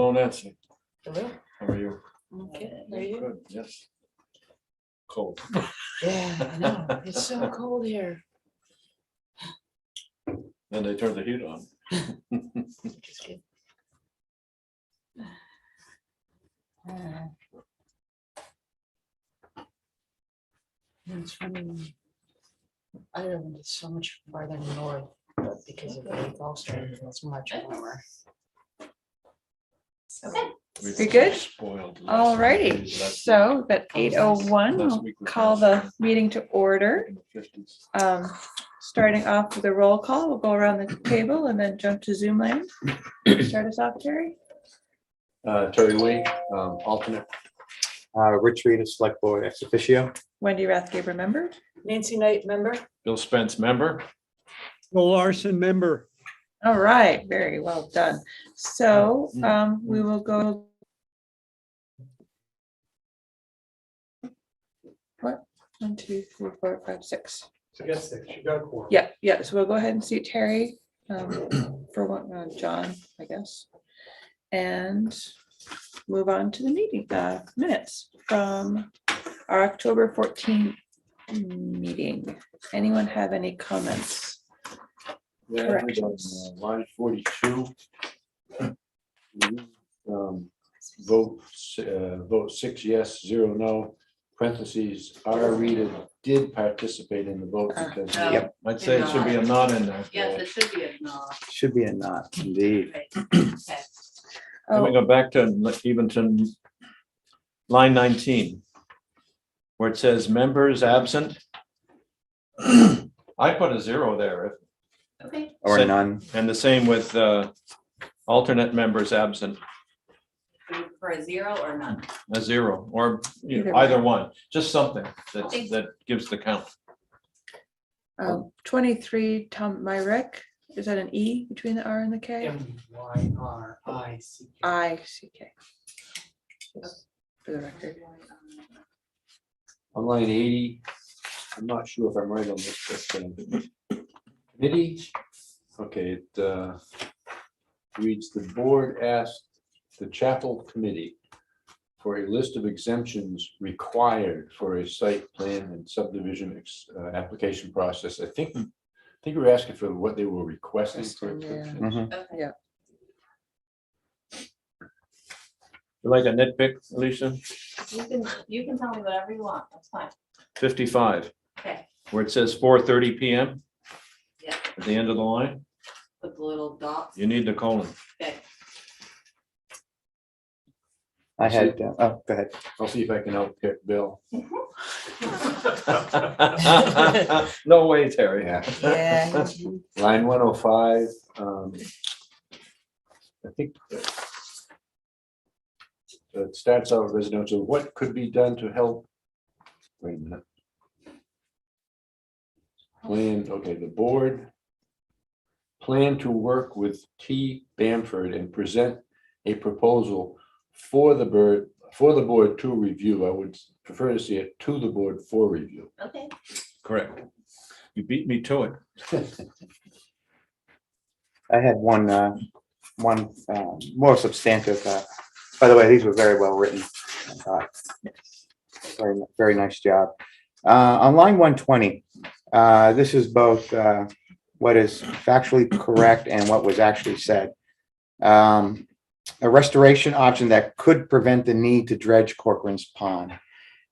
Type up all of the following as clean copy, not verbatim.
Hello, Nancy. Hello. How are you? Okay. Are you? Good, yes. Cold. Yeah, I know. It's so cold here. Then they turned the heat on. Just kidding. Uh, It's funny. Ireland is so much farther north, but because of the Gulf Stream, it's much warmer. Okay. We good? spoiled last Alrighty, week, last so at week. 8:01, Last we'll week was call nice. the meeting to order. In the 50s. Starting off with a roll call, we'll go around the table and then jump to Zoom land. Start us off, Terry. Terry Lee, alternate. Rich Reed, Select Board ex officio. Wendy Rathgate, remember? Nancy Knight, member? Bill Spence, member. Bill Larson, member. All right, very well done. So we will go. What? 1, 2, 3, 4, 5, 6. Yes, you got a quorum. Yeah, so we'll go ahead and seat Terry for one, John, I guess. And move on to the meeting, minutes from our October 14th meeting. Anyone have any comments? Yeah, Corrections. line 42. Vote 6 yes, 0 no. Parentheses, our reader did participate in the vote. because No. Yep. I'd say it should be a nod in there. Yes, it should be a no. Should be a not, indeed. Okay. Let me Oh, go back to even to line 19, where it says members absent. I put a 0 there, Okay. Or Same. none. and the same with alternate members absent, For a 0 or none? a 0, or Either either one, just something Okay. that gives the count. 23, Tom Myrek, is that an E between the R and the K? MYRICK. I-C-K. Just for the record. On line 80, I'm not sure if I'm right on this, but committee, okay, it reads, the board asked the chapel committee for a list of exemptions required for a site plan and subdivision application process. I think we're asking for what they were requesting for Yeah. exemptions. Mhm. Okay. You like a nitpick, Alicia? You can tell me whatever you want. That's fine. 55, Okay. where it says 4:30 PM Yeah. at the end of the line, With the little dots. you need the colon. Okay. I had, oh, go ahead. I'll see if I can outpick Bill. No way, Terry. Yeah. Line 105, I think it starts out residential, what could be done to help? Wait a minute. Plan, okay, the board plan to work with T. Bamford and present a proposal for the board to review. I would prefer to see it to the board for review. Okay. Correct. You beat me to it. I had one more substantive, by the way, these were very well written. I thought. Very, very nice job. On line 120, this is both what is factually correct and what was actually said. A restoration option that could prevent the need to dredge Corcoran's Pond.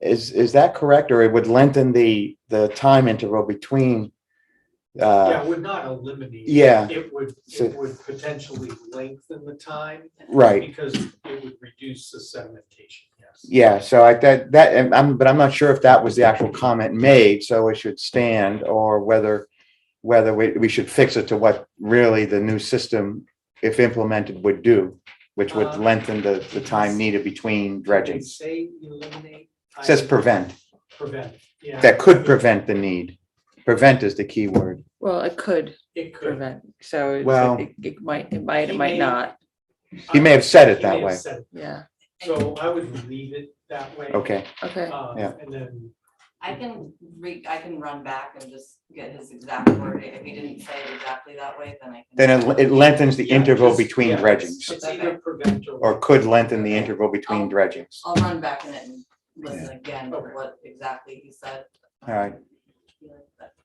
Is that correct, or it would lengthen the time interval between? Yeah, it would not eliminate. Yeah. It would potentially lengthen the time. Right. Because it would reduce the sedimentation, yes. Yeah, so but I'm not sure if that was the actual comment made, so it should stand, or whether we should fix it to what really the new system, if implemented, would do, which would lengthen the time needed between dredging. Say eliminate. It says prevent. Prevent, yeah. That could prevent the need. Prevent is the key word. Well, it could It could. prevent, so Well- it might not, He may have said it He that may have way. said it. yeah, So I would leave it that way. Okay, okay. Yeah. And then I can run back and just get his exact wording. If he didn't say it exactly that way, then I can. Then it lengthens the Yeah, interval just- between yeah, dredgings, It's either prevent or could lengthen the interval between dredgings. I'll run back in it and listen again to what exactly he said. All right.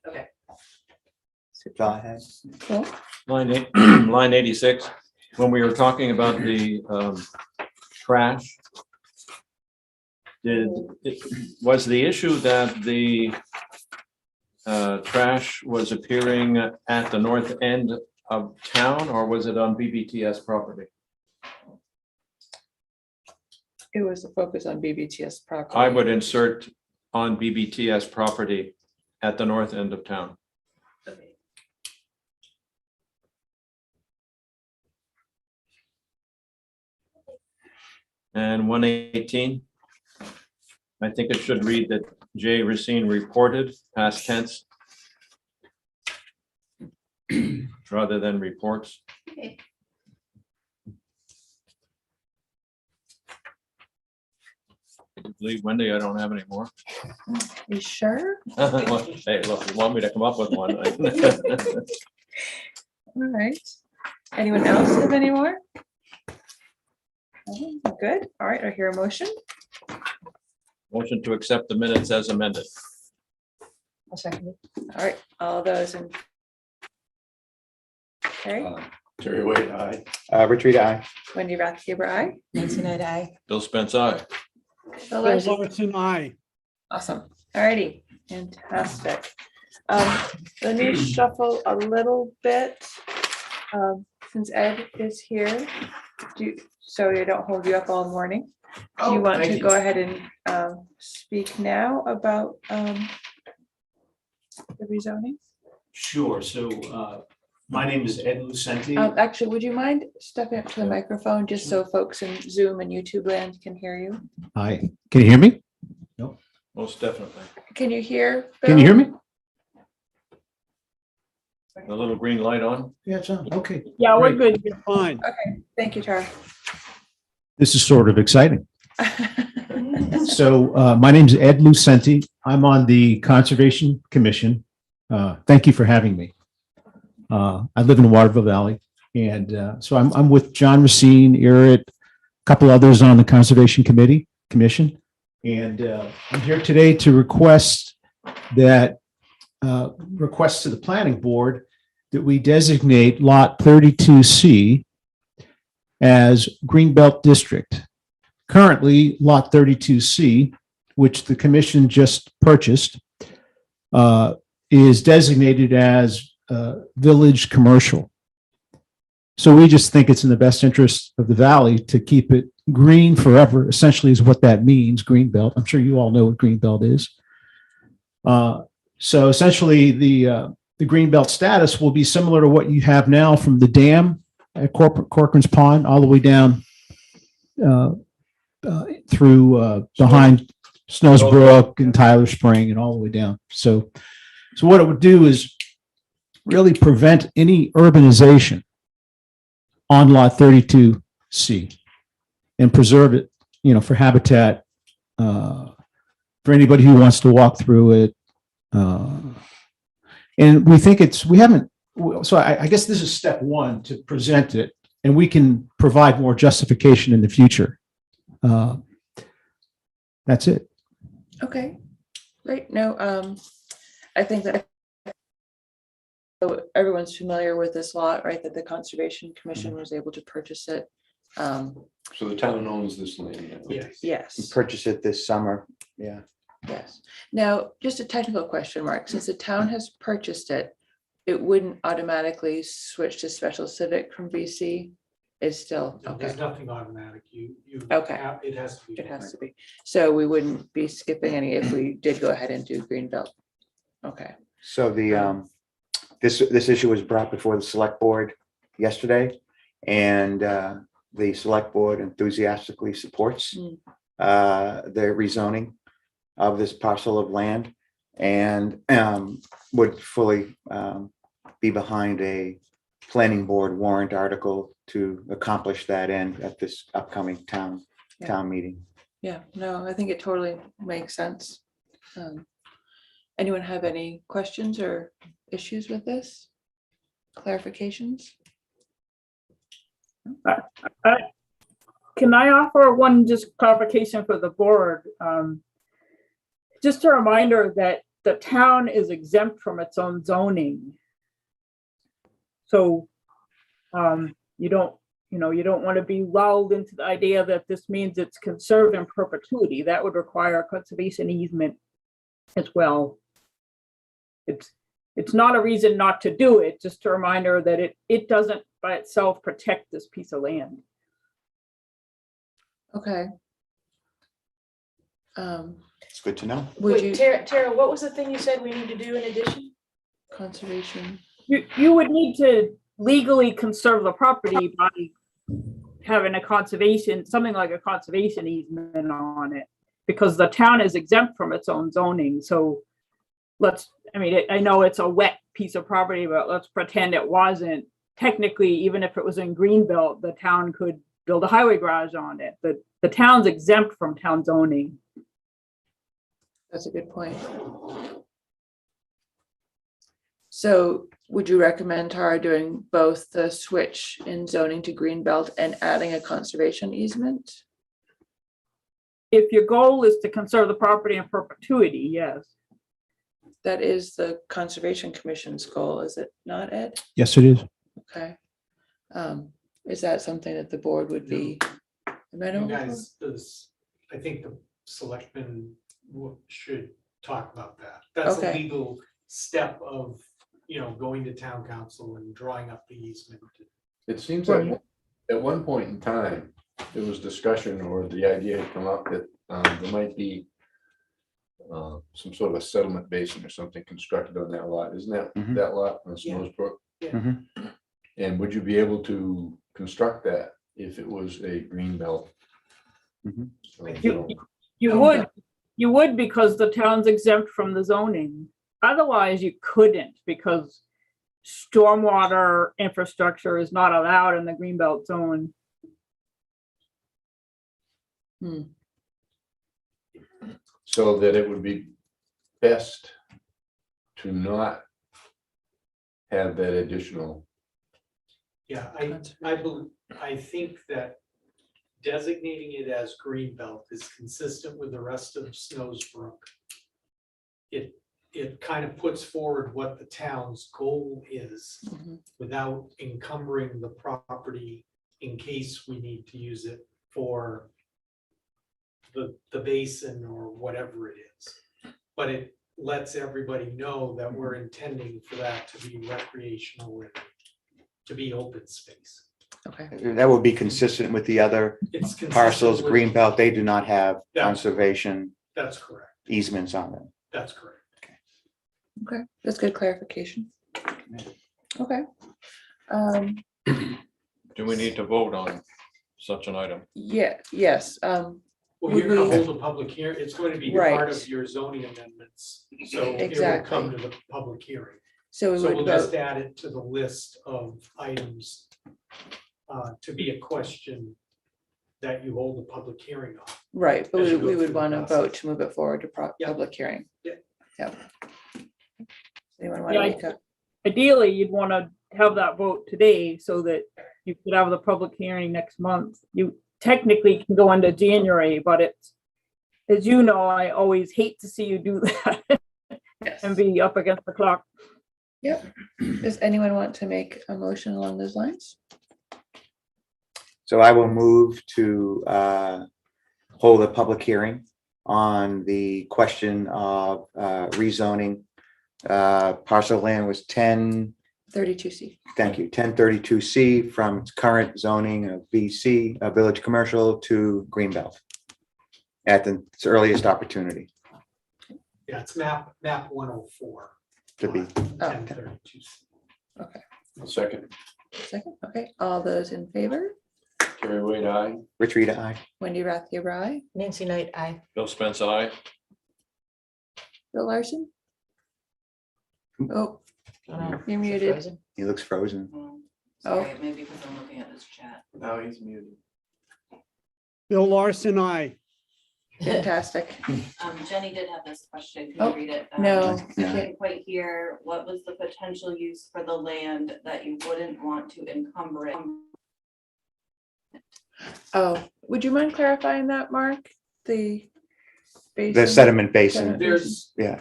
Okay. That's all I had. Cool. Line 86, when we were talking about the trash. Was the issue that the trash was appearing at the north end of town, or was it on BBTS property? It was a focus on BBTS property. I would insert on BBTS property at the north end of town. Okay. And 118. I think it should read that Jay Racine reported, past tense. Rather than reports. Okay. Leave Wendy, I don't have any more. You sure? Hey, look, you want me to come up with one? All right. Anyone else have any more? Good. All right, I hear a motion. Motion to accept the minutes as amended. I'll second it. All right, all those in. Okay, Terry Wade, aye. Retreat, aye. Wendy Rathgeber, aye. Nancy Knight, aye. Bill Spence, aye. Bill Bill Larson. Larson, aye. Awesome. All righty, fantastic. Let me shuffle a little bit. Since Ed is here, so I don't hold you up all morning. Do you want to go ahead and speak now about the rezoning? Sure, so my name is Ed Lucenti. Actually, would you mind stepping up to the microphone just so folks in Zoom and YouTube land can hear you? Hi, can you hear me? Most definitely. Can you hear? Can you hear Bill? me? The little green light on. Yeah, it's on, okay. Yeah, we're Great. good. You're fine. Thank you, Tara. This is sort of exciting. So my name's Ed Lucenti. I'm on the Conservation Commission. Thank you for having me. I live in Waterville Valley, and so I'm with John Racine, Eric, a couple others on the Conservation Commission. And I'm here today to request to the planning board that we designate lot 32C as Greenbelt District. Currently, lot 32C, which the commission just purchased, is designated as Village Commercial. So we just think it's in the best interest of the valley to keep it green forever, essentially is what that means, Greenbelt. I'm sure you all know what Greenbelt is. So essentially, the Greenbelt status will be similar to what you have now from the dam at Corcoran's Pond all the way down through behind Snowsbrook and Tyler Spring and all the way down. So what it would do is really prevent any urbanization on lot 32C and preserve it, for habitat, for anybody who wants to walk through it. And we think so I guess this is step one to present it, and we can provide more justification in the future. That's it. Okay, great. No, I think that so everyone's familiar with this lot, right? That the Conservation Commission was able to purchase it. So the town owns this land. Yes. Yes, Purchase it this summer. Yeah. yes. Now, just a technical question, Mark. Since the town has purchased it, it wouldn't automatically switch to special civic from VC? It's still, There's okay, nothing automatic. Okay. It has to be. it has to be. So we wouldn't be skipping any if we did go ahead and do Greenbelt. Okay, So the this issue was brought before the select board yesterday, and the select board enthusiastically supports the rezoning of this parcel of land, and would fully be behind a planning board warrant article to accomplish that end at this upcoming town meeting. yeah, no, I think it totally makes sense. Anyone have any questions or issues with this? Clarifications? Can I offer one just clarification for the board? Just a reminder that the town is exempt from its own zoning. So you don't want to be lulled into the idea that this means it's conserved in perpetuity. That would require a conservation easement as well. It's not a reason not to do it, just a reminder that it doesn't by itself protect this piece of land. Okay. It's good to know. Would Wait, you, Tara, what was the thing you said we need to do in addition? conservation, You would need to legally conserve the property by having a conservation, something like a conservation easement on it, because the town is exempt from its own zoning. So I know it's a wet piece of property, but let's pretend it wasn't. Technically, even if it was in Greenbelt, the town could build a highway garage on it. The town's exempt from town zoning. that's a good point. So would you recommend, Tara, doing both the switch in zoning to Greenbelt and adding a conservation easement? If your goal is to conserve the property in perpetuity, yes. That is the Conservation Commission's goal, is it not, Ed? Yes, it is. Okay. Is that something that the board would be You amenable to? guys, I think the selectmen should talk about that. That's a Okay. legal step of, going to town council and drawing up the easement. It seems like at one point in time, there was discussion or the idea had come up that there might be some sort of a settlement basin or something constructed on that lot. Isn't that Mhm. that lot on Yeah. Snows Brook? Mhm. And would you be able to construct that if it was a green belt? Mhm. You would because the town's exempt from the zoning. Otherwise, you couldn't because stormwater infrastructure is not allowed in the Greenbelt zone. So that it would be best to not have that additional. Yeah, I think that designating it as Greenbelt is consistent with the rest of Snows Brook. It kind of puts forward what the town's goal is Mhm. without encumbering the property in case we need to use it for the basin or whatever it is. But it lets everybody know that we're intending for that to be recreational and to be open space. Okay, That would be consistent with the other It's consistent parcels, with- Greenbelt, they do not have Yeah. conservation That's correct. easements on them. That's correct. okay, that's good clarification. Okay. Do we need to vote on such an item? Yeah, yes, Well, Would you're gonna we- hold a public hearing. It's going to be Right. part of your zoning amendments. So it will Exactly. come to the public hearing. so we So we'll would just vote, add it to the list of items to be a question that you hold a public hearing on. right, but as you we go would through the want to process. vote to move it forward to Yeah. public hearing. Yeah. Yep. Anyone want Yeah, to I- make a, Ideally, you'd want to have that vote today so that you could have the public hearing next month. You technically can go into January, but it's, as you know, I always hate to see you do that yes, and be up against the clock. does anyone want to make a motion along those lines? So I will move to hold a public hearing on the question of rezoning. Parcel land was 32C. thank you, 1032C from its current zoning of VC, Village Commercial to Greenbelt at its earliest opportunity Yeah, it's map 104. to be. Oh, 1032. Second, Second, okay, all those in favor? Terry Wade, aye. Rich Rita, aye. Wendy Rathke, aye. Nancy Knight, aye. Bill Spence, aye. Bill Larson? Oh, Oh, you're muted. frozen. He looks frozen. Sorry, maybe because I'm looking at this chat. Now he's muted. Bill Larson, I. Fantastic. Jenny did have this question. Can Oh, you read it? no, I didn't quite hear, what was the potential use for the land that you wouldn't want to encumber it? Oh, would you mind clarifying that, Mark? The The sediment basin, Sediment. There's, yeah.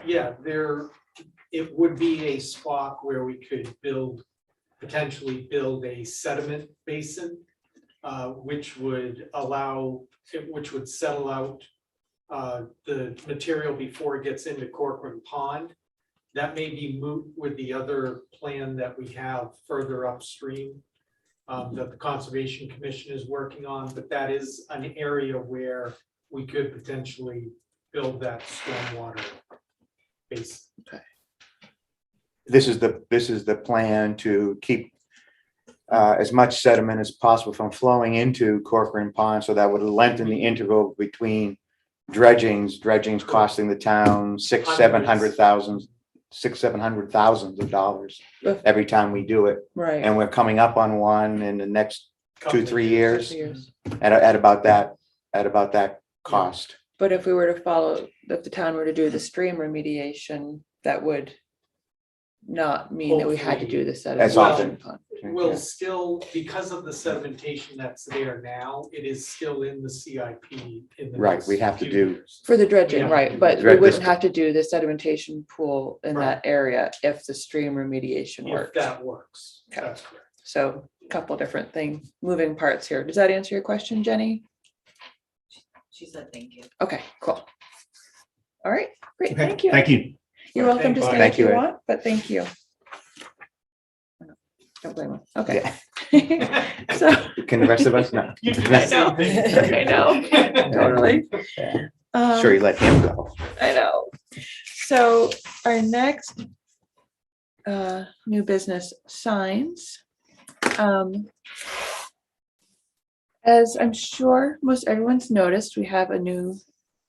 it would be a spot where we could potentially build a sediment basin, which would settle out the material before it gets into Corcoran Pond. That may be moot with the other plan that we have further upstream that the Conservation Commission is working on, but that is an area where we could potentially build that stormwater basin. This is the plan to keep as much sediment as possible from flowing into Corcoran Pond, so that would lengthen the interval between dredgings costing the town $600,000 of dollars every time we do it. Right. And we're coming up on one in the next Couple 2-3 of years Years. at about that cost. But if we were to follow, if the town were to do the stream remediation, that would not mean that we had to do the sediment. As often. Will still, because of the sedimentation that's there now, it is still in the CIP in the Right, next we have to few do- years. For the dredging, Yeah. right, but we Dredge- wouldn't have to do the sedimentation pool in Right. that area if the stream remediation If worked. that works, Okay. that's correct. So a couple different moving parts here. Does that answer your question, Jenny? She said, thank you. Okay, cool. All right, great, Okay, thank you. Thank you. You're welcome to Thank stay Thank if you you, Ed. want, but thank you. Don't blame him. Okay. So. Can the rest of us? No. You do the I know, same thing. I know, totally. Sure, you let him go. I know. So our next new business, signs. As I'm sure most everyone's noticed, we have a new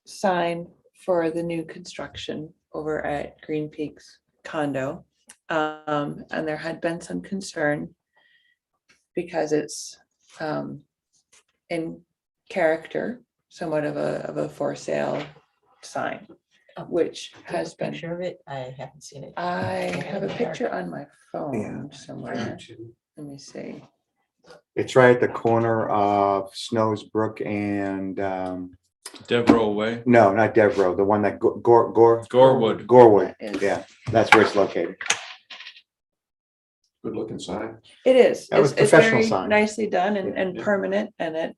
sign for the new construction over at Green Peaks condo. And there had been some concern because it's in character, somewhat of a for sale sign, which has been. Picture of it, I haven't seen it. I have a picture on my phone Yeah. I somewhere. do too. Let me see. It's right at the corner of Snows Brook and, Devereaux Way, no, not Devereaux, the one that Gorewood. Gorewood. That is- Yeah, that's where it's located. Good looking sign. It is. That was It's professional very sign. nicely done and Yeah. permanent, and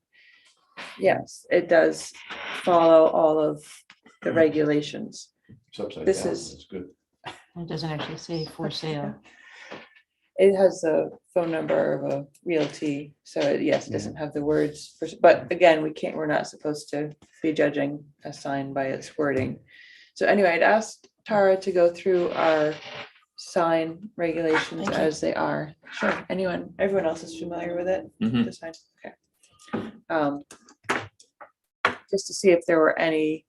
yes, it does follow all of the regulations. It's upside This down. is- It's good. It doesn't actually say for sale. It has a phone number of a realty, so yes, it doesn't have the words, but again, we're not supposed to be judging a sign by its wording. So anyway, I'd asked Tara to go through our sign regulations Thank you. as they are. Sure, everyone else is familiar with it? Mhm. The sign, okay. Just to see if there were any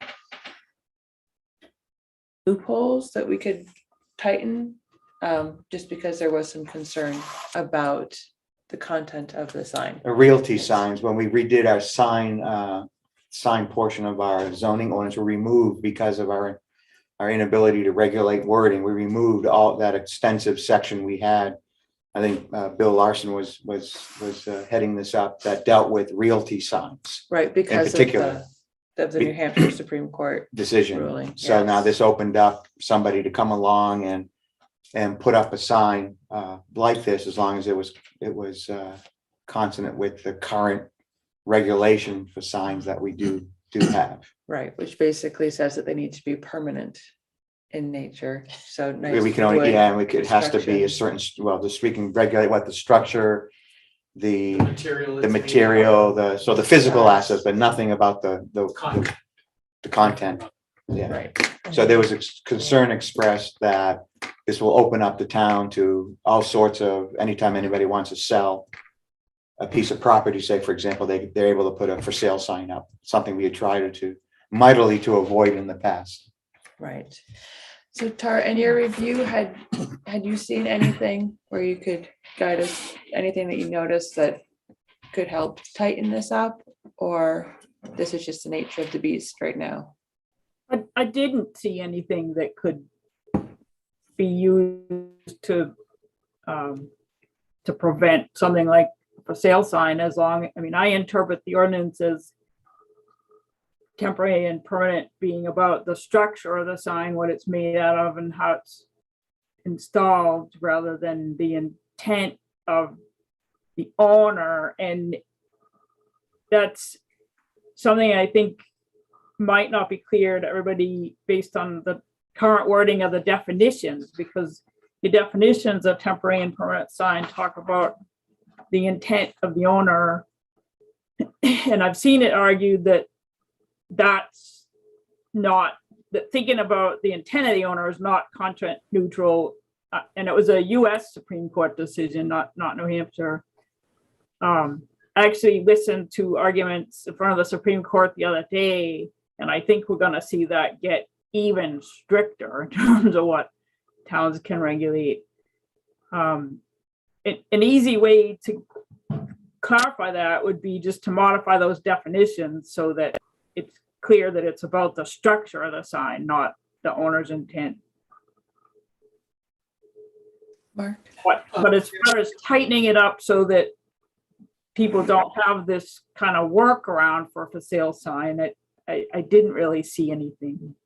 loopholes that we could tighten, just because there was some concern about the content of the sign. Realty signs, when we redid our sign portion of our zoning ordinance were removed because of our inability to regulate wording. We removed all that extensive section we had. I think Bill Larson was heading this up, that dealt with realty signs Right, because of particular. the New Hampshire Supreme Court decision. ruling. So now yes. this opened up somebody to come along and put up a sign like this, as long as it was consonant with the current regulation for signs that we do have. Right, which basically says that they need to be permanent in nature, so. nice We can only, wood yeah, it has to be a construction. certain, well, we can regulate what the structure, the Material. the it's made material, of, so the physical assets, but nothing about the Content. the content. Yeah. Right, So there was a concern expressed that this will open up the town to all sorts of, anytime anybody wants to sell a piece of property, say, for example, they're able to put a for sale sign up, something we had tried to mightily to avoid in the past. right. So Tara, in your review, had you seen anything where you could guide us, anything that you noticed that could help tighten this up, or? this is just the nature of the beast right now. I didn't see anything that could be used to prevent something like a sale sign as long, I mean, I interpret the ordinance as temporary and permanent being about the structure of the sign, what it's made out of and how it's installed rather than the intent of the owner. And that's something I think might not be clear to everybody based on the current wording of the definitions, because the definitions of temporary and permanent sign talk about the intent of the owner. And I've seen it argued that that's not, that thinking about the intent of the owner is not content neutral. And it was a US Supreme Court decision, not New Hampshire. I actually listened to arguments in front of the Supreme Court the other day, and I think we're gonna see that get even stricter in terms of what towns can regulate. An easy way to clarify that would be just to modify those definitions so that it's clear that it's about the structure of the sign, not the owner's intent. Mark? But as far as tightening it up so that people don't have this kind of workaround for a sale sign, I didn't really see anything.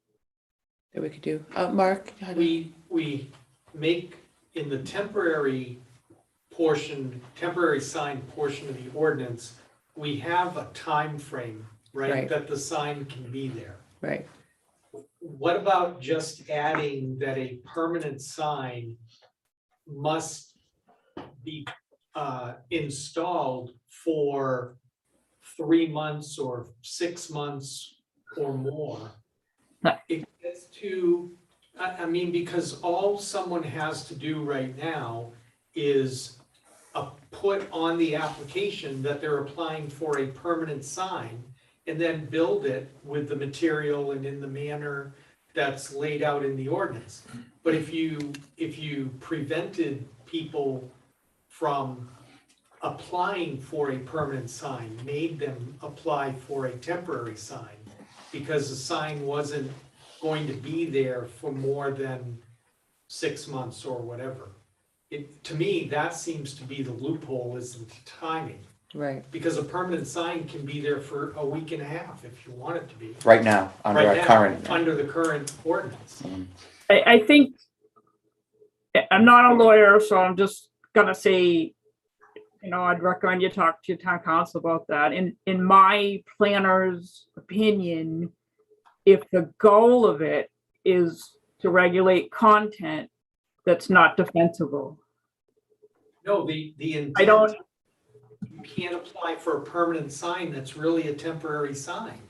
That we could do. Mark? how do- We make in the temporary sign portion of the ordinance, we have a time frame, right? Right. That the sign can be there. Right. What about just adding that a permanent sign must be installed for 3 months or 6 months or more? No. It gets to, I mean, because all someone has to do right now is put on the application that they're applying for a permanent sign and then build it with the material and in the manner that's laid out in the ordinance. But if you prevented people from applying for a permanent sign, made them apply for a temporary sign because the sign wasn't going to be there for more than 6 months or whatever. To me, that seems to be the loophole, is the timing. Right. Because a permanent sign can be there for a week and a half if you want it to be. Right now, under our Right now, current. under the current ordinance. I think, I'm not a lawyer, so I'm just gonna say, I'd recommend you talk to your town council about that. In my planner's opinion, if the goal of it is to regulate content, that's not defensible. No, the intent. I don't, You can't apply for a permanent sign that's really a temporary sign.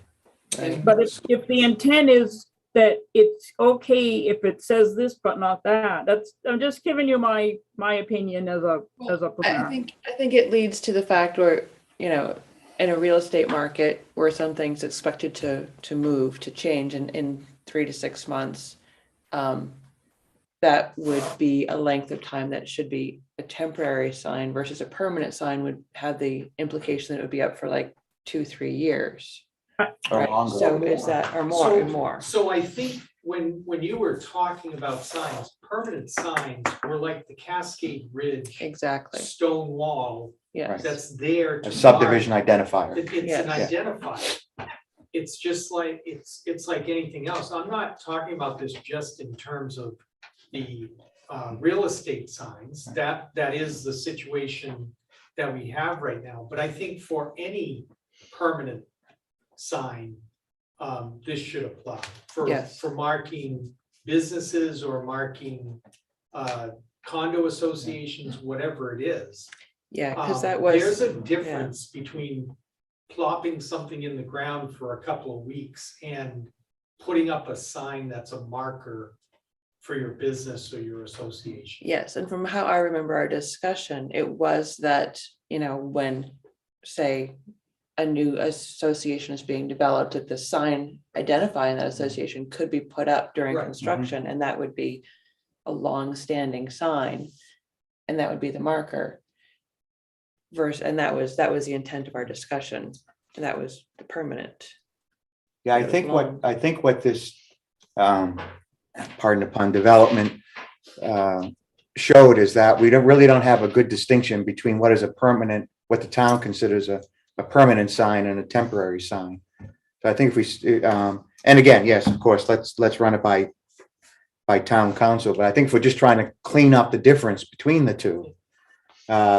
And but if the intent is that it's okay if it says this but not that, I'm just giving you my opinion as a I planner. think it leads to the fact where, in a real estate market where something's expected to move, to change in 3 to 6 months, that would be a length of time that should be a temporary sign versus a permanent sign would have the implication that it would be up for like 2-3 years. Or Right. longer. So is that, or more? So I think when you were talking about signs, permanent signs were like the Cascade Ridge Exactly. stone wall Yes. that's there to A subdivision identifier. It's Yes. an identifier. It's just like, it's like anything else. I'm not talking about this just in terms of the real estate signs. That is the situation that we have right now. But I think for any permanent sign, this should apply Yes. for marking businesses or marking condo associations, whatever it is. Yeah, because that was. There's a difference between plopping something in the ground for a couple of weeks and putting up a sign that's a marker for your business or your association. Yes, and from how I remember our discussion, it was that, when, say, a new association is being developed, that the sign identifying that association could be put up during Right. construction, and that would be a long-standing sign, and that would be the marker. And that was the intent of our discussion. that was the permanent. Yeah, It was I think what this, pardon the pun, development showed is that we really don't have a good distinction between what is a permanent, what the town considers a permanent sign and a temporary sign. So I think if we, and again, yes, of course, let's run it by town council, but I think if we're just trying to clean up the difference between the two,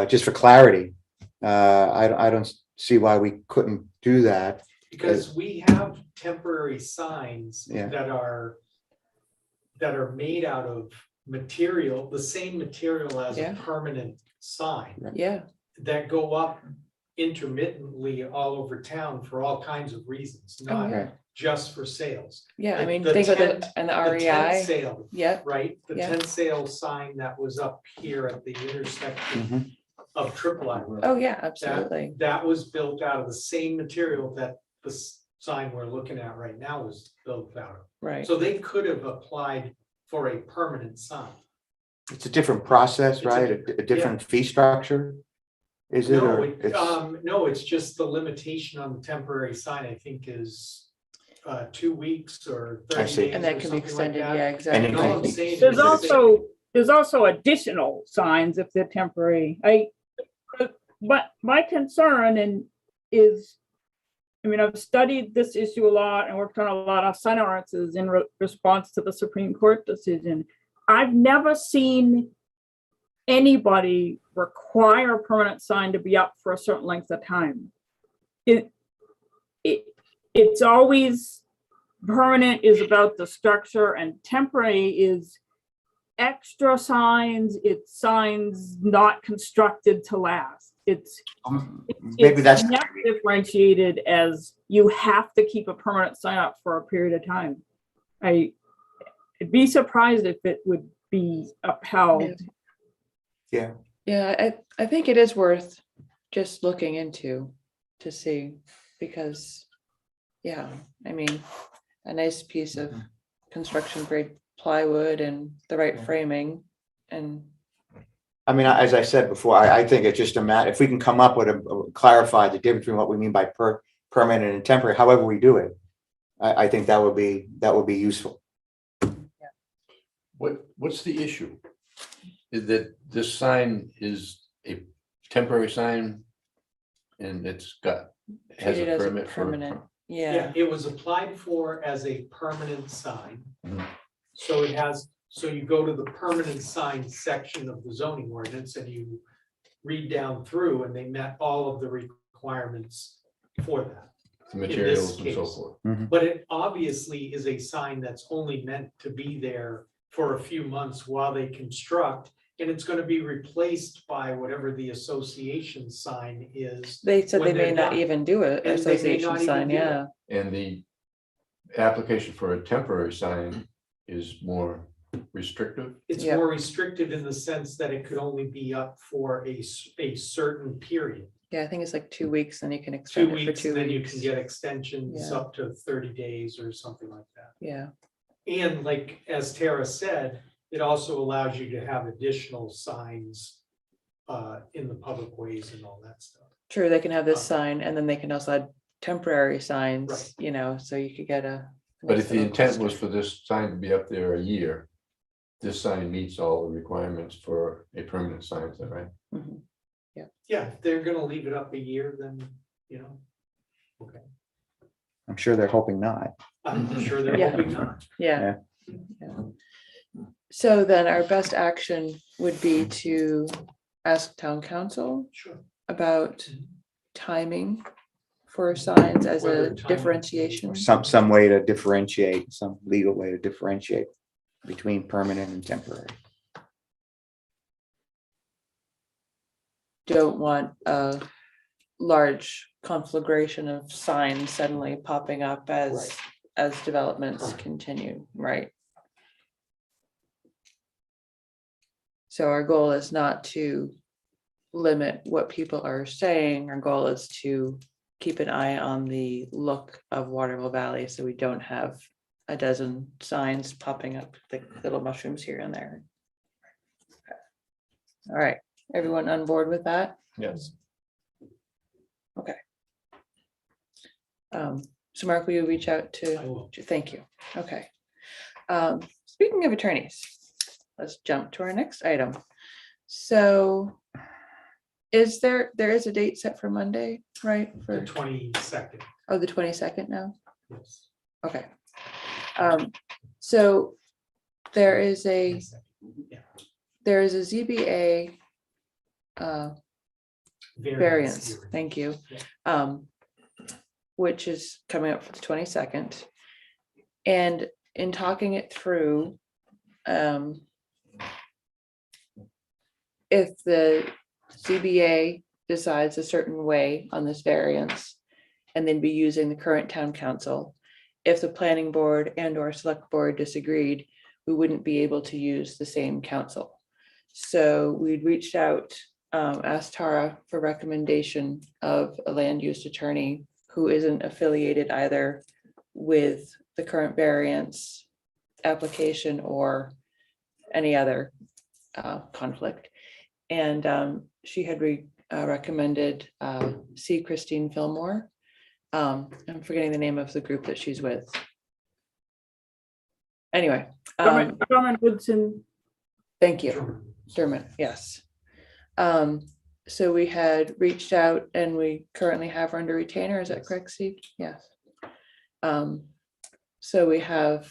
just for clarity, I don't see why we couldn't do that. Because we have temporary signs Yeah. that are made out of material, the same material as a Yeah. permanent sign, Yeah, that go up intermittently all over town for all kinds of reasons, oh, not yeah, just for sales. yeah, I Like mean, the think of tent- and the The tent REI, sale, yeah, right? The Yeah. tent sale sign that was up here at the intersection Mhm. of Triple I Road. oh, yeah, absolutely, That was built out of the same material that the sign we're looking at right now was built out of. right. So they could have applied for a permanent sign. It's a different process, It's a right? A different fee structure? Is it, No, or it's, no, it's just the limitation on the temporary sign, I think, is 2 weeks or I 30 see. days And or that can be something like extended, that. yeah, And exactly. it And all can- I'm saying There's is that there's also additional signs if they're temporary. But my concern is, I mean, I've studied this issue a lot and worked on a lot of sign ordinances in response to the Supreme Court decision. I've never seen anybody require a permanent sign to be up for a certain length of time. It's always permanent is about the structure and temporary is extra signs. It's signs not constructed to last. maybe that's, Not differentiated as you have to keep a permanent sign up for a period of time. I'd be surprised if it would be upheld. yeah, Yeah, I think it is worth just looking into to see, because, yeah, I mean, a nice piece of construction grade plywood and the right framing and, I mean, as I said before, I think it's just a matter, if we can come up with clarify the difference between what we mean by permanent and temporary, however we do it, I think that would be useful. What's the issue? Is that this sign is a temporary sign and has treated a as a permit for. permanent, Yeah, yeah, it was applied for as a permanent sign. Mhm. So it has, so you go to the permanent sign section of the zoning ordinance and you read down through and they met all of the requirements for that. The materials and so case. forth. But it obviously is a sign that's only meant to be there for a few months while they construct. And it's gonna be replaced by whatever the association sign is. they said they when may they're not done. even do it, And they may association not even sign, do it. yeah, And the application for a temporary sign is more restrictive. It's Yeah. more restrictive in the sense that it could only be up for a certain period. yeah, I think it's like 2 weeks, and you can 2 extend it for weeks, 2 and then you weeks. can get extensions Yeah. up to 30 days or something like that. Yeah, And like, as Tara said, it also allows you to have additional signs in the public ways and all that stuff. true, they can have this Uh, sign, and then they can also add temporary signs, Right. you know, so you could get a. But nice if the little intent cluster. was for this sign to be up there a year, this sign meets all the requirements for a permanent sign, is that right? Mhm. Yeah, if they're gonna leave it up a year, then, you know, okay. I'm sure they're hoping not. I'm sure they're Yeah. hoping not. Yeah. Yeah. So then our best action would be to ask town council Sure. about Mhm. timing for signs as Whether a timing- differentiation. Some way to differentiate, some legal way to differentiate between permanent and temporary. Don't want a large conflagration of signs suddenly popping up Right. as developments Correct. continue, right? So our goal is not to limit what people are saying. Our goal is to keep an eye on the look of Waterville Valley, so we don't have a dozen signs popping up, like little mushrooms here and there. All right, everyone on board with that? Yes. So Mark, will you reach out I will. thank you. Okay. Speaking of attorneys, let's jump to our next item. So there is a date set for Monday, right? The For, 22nd, oh, the 22nd now? yes. Okay. So there is a 22nd, yeah. ZBA variance, hearing. thank you. Yeah. Which is coming up for the 22nd. And in talking it through, if the CBA decides a certain way on this variance, and then be using the current town council, if the planning board and or select board disagreed, we wouldn't be able to use the same council. So we'd reached out, asked Tara for recommendation of a land use attorney who isn't affiliated either with the current variance application or any other conflict. And she had recommended C. Christine Fillmore. I'm forgetting the name of the group that she's with. Anyway, Drummond Woodson. thank you. Dermot, yes. So we had reached out and we currently have her under retainer, is that correct, Steve? Yes. So we have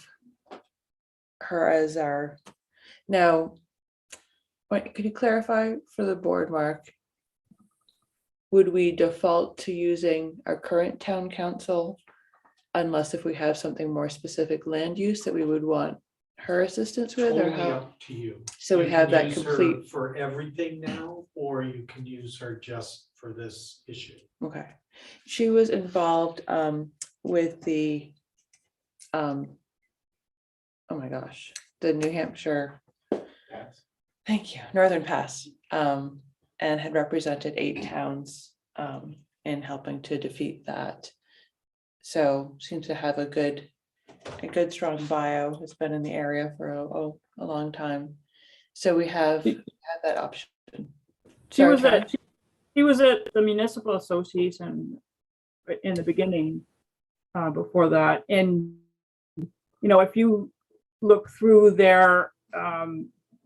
her as our, now, could you clarify for the board, Mark? Would we default to using our current town council unless if we have something more specific land use that we would want her assistance with, or Totally how? up to you. So we You have can that use her complete, for everything now, or you can use her just for this issue. okay. She was involved with the, oh my gosh, the New Hampshire, thank you, Northern Pass, and had represented 8 towns in helping to defeat that. So seems to have a good strong bio, has been in the area for a long time. So we have that option. She Sorry, was Tara. at, she was at the municipal association in the beginning, before that. And, if you look through their,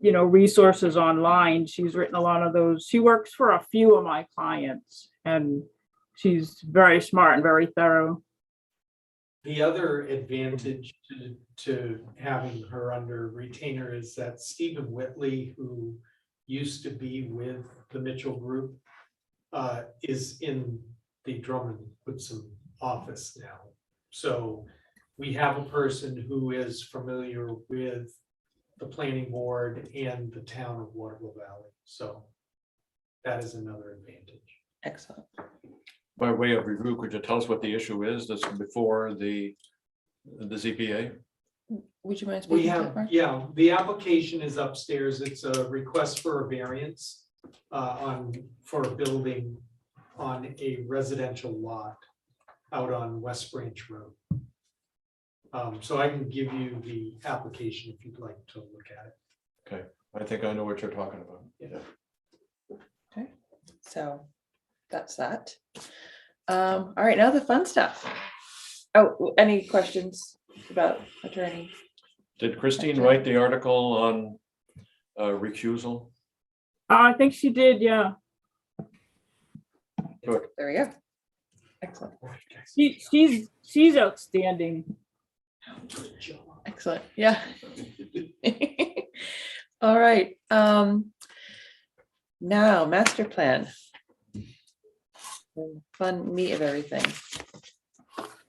resources online, she's written a lot of those. She works for a few of my clients and she's very smart and very thorough. The other advantage to having her under retainer is that Stephen Whitley, who used to be with the Mitchell Group, is in the Drummond Woodson office now. So we have a person who is familiar with the planning board and the town of Waterville Valley. So that is another advantage. Excellent. By way of review, could you tell us what the issue is that's before the ZBA? Would you mind We speaking to have, that, Mark? yeah, the application is upstairs. It's a request for a variance for a building on a residential lot out on West Branch Road. So I can give you the application if you'd like to look at it. Okay, I think I know what you're talking about. Yeah. Okay, so that's that. All right, now the fun stuff. Oh, any questions about attorney? Did Christine write the article on recusal? I think she did, yeah. Good. There we go. Excellent, She's outstanding. excellent, yeah. All right, now master plan. Fun meat of everything.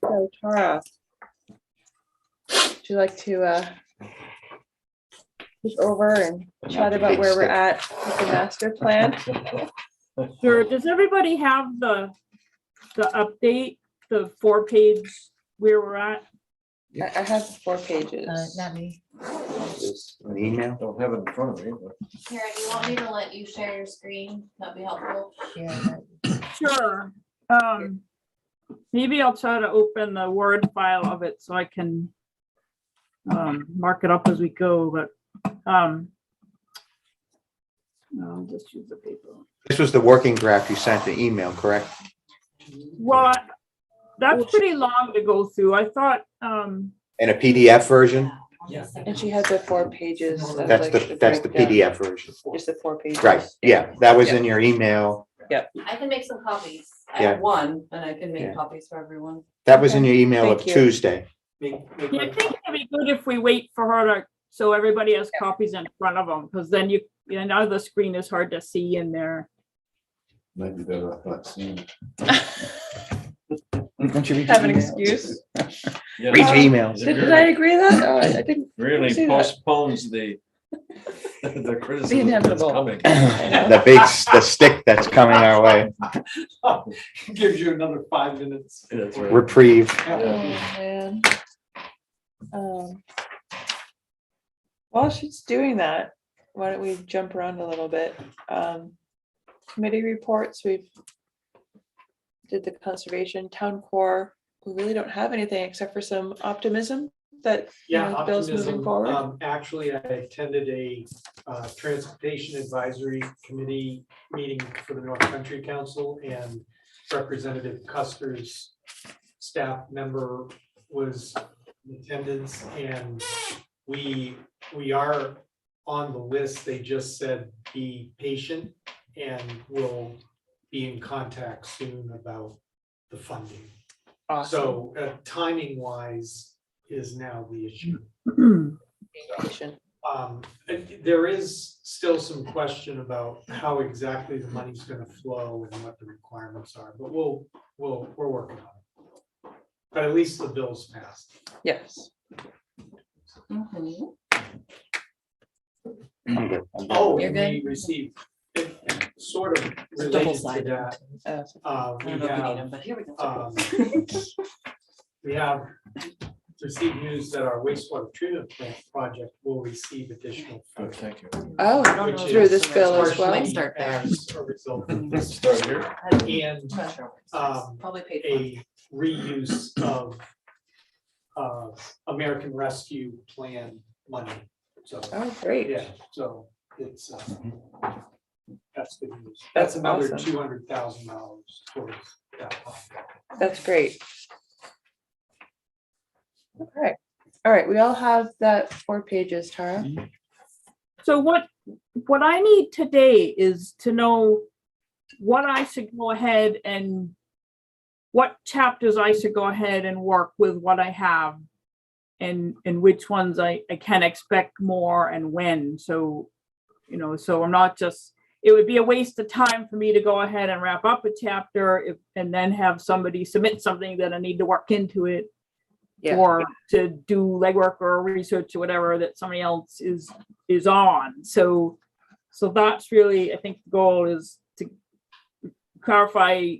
So Tara, would you like to take over and chat about where we're at with the master plan? Sure. Does everybody have the update, the 4-page where we're at? I have 4 pages. Not me. Is an email. Don't have it in front of me, but Kara, do you want me to let you share your screen? That'd be helpful. Yeah. Sure. Maybe I'll try to open the Word file of it so I can mark it up as we go, but I'll just use the paper. This was the working draft you sent the email, correct? Well, that's pretty long to go through. I thought, And a PDF version? Yeah. And she has the 4 pages. of, That's like, that's the breakdown. PDF version. Just the 4 pages. Right, yeah, that was Yeah. in your email. I can make some copies. I Yeah. have one, and I can Yeah. make copies for everyone. That was in Okay, your email of thank you. Tuesday. yeah, I think it'd be good if we wait for her to, so everybody has copies in front of them, because then now the screen is hard to see in there. Might be better off not seeing. Don't you read Have an your emails? excuse. Yeah, Read your emails. Did I agree to that? Oh, I didn't. Really see that. postpones the criticism that's inevitable. coming. The stick that's coming our way. Gives you another 5 minutes. That's right. Reprieve. Oh, man. Um, While she's doing that, why don't we jump around a little bit? Committee reports, we've did the conservation town core. We really don't have anything except for some optimism that, you Yeah, know, the bill's moving optimism. forward. Actually, I attended a transportation advisory committee meeting for the North Country Council, and Representative Custer's staff member was in attendance, and we are on the list. They just said be patient and we'll be in contact soon about the funding. Awesome. So timing wise is now the issue. Patient. There is still some question about how exactly the money's gonna flow and what the requirements are, but we're working on it. But at least the bill's passed. Yes. Mhm. I'm good. Oh, You're and good? we received, it sort of related to that, Uh, I we don't know if you need have, them, but here we go. we have received news that our wastewater treatment plant project will receive additional Good, funding. thank you. Oh, Which through is this bill as partially well. Start there. As a result of Let's this, start here. and I'm not sure what it says. um, Probably paid for. a reuse of American Rescue Plan money. So, Oh, great. yeah, so it's, that's good news. That's That's another awesome. $200,000 towards that. That's great. Okay. All right, we all have that 4 pages, Tara. So what I need today is to know what I should go ahead and what chapters I should go ahead and work with what I have, and which ones I can expect more and when. So, you know, so I'm not just, it would be a waste of time for me to go ahead and wrap up a chapter and then have somebody submit something that I need to work into it. Yeah. Or to do legwork or research or whatever that somebody else is on. So that's really, I think the goal is to clarify,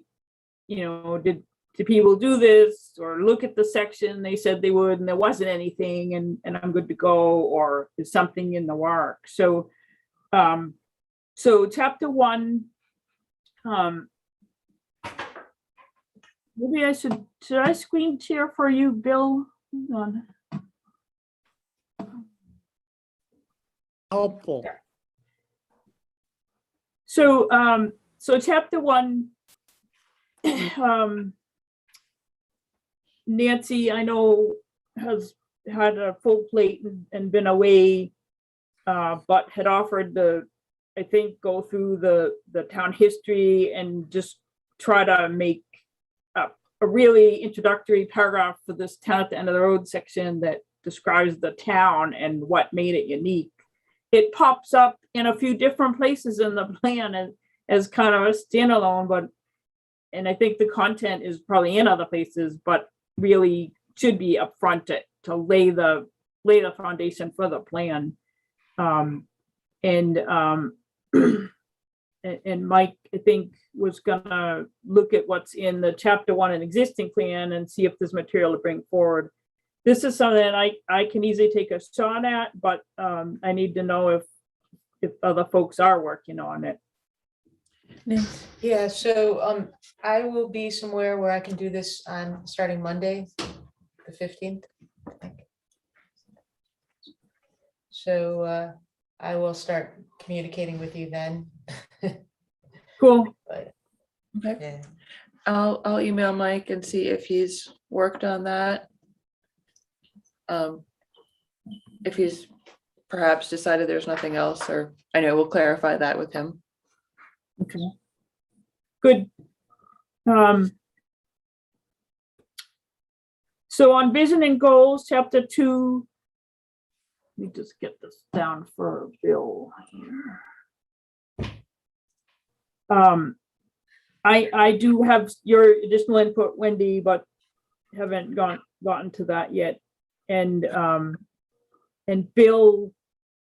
you know, did people do this or look at the section they said they would and there wasn't anything and I'm good to go, or is something in the work? So chapter 1, maybe should I screen share for you, Bill? Hang on. Helpful. So chapter 1, Nancy, I know, has had a full plate and been away, but had offered to, I think, go through the town history and just try to make a really introductory paragraph for this town at the end of the road section that describes the town and what made it unique. It pops up in a few different places in the plan as kind of a standalone, and I think the content is probably in other places, but really should be upfront to lay the foundation for the plan. And Mike, I think, was gonna look at what's in the chapter 1 and existing plan and see if there's material to bring forward. This is something that I can easily take a shot at, but I need to know if other folks are working on it. Yeah, so I will be somewhere where I can do this on starting Monday, the 15th. I think. So I will start communicating with you then. Cool. But Okay. I'll email Mike and see if he's worked on that. If he's perhaps decided there's nothing else, or I know we'll clarify that with him. Okay. Good. So on vision and goals, chapter 2. Let me just get this down for Bill here. I do have your additional input, Wendy, but haven't gotten to that yet. And Bill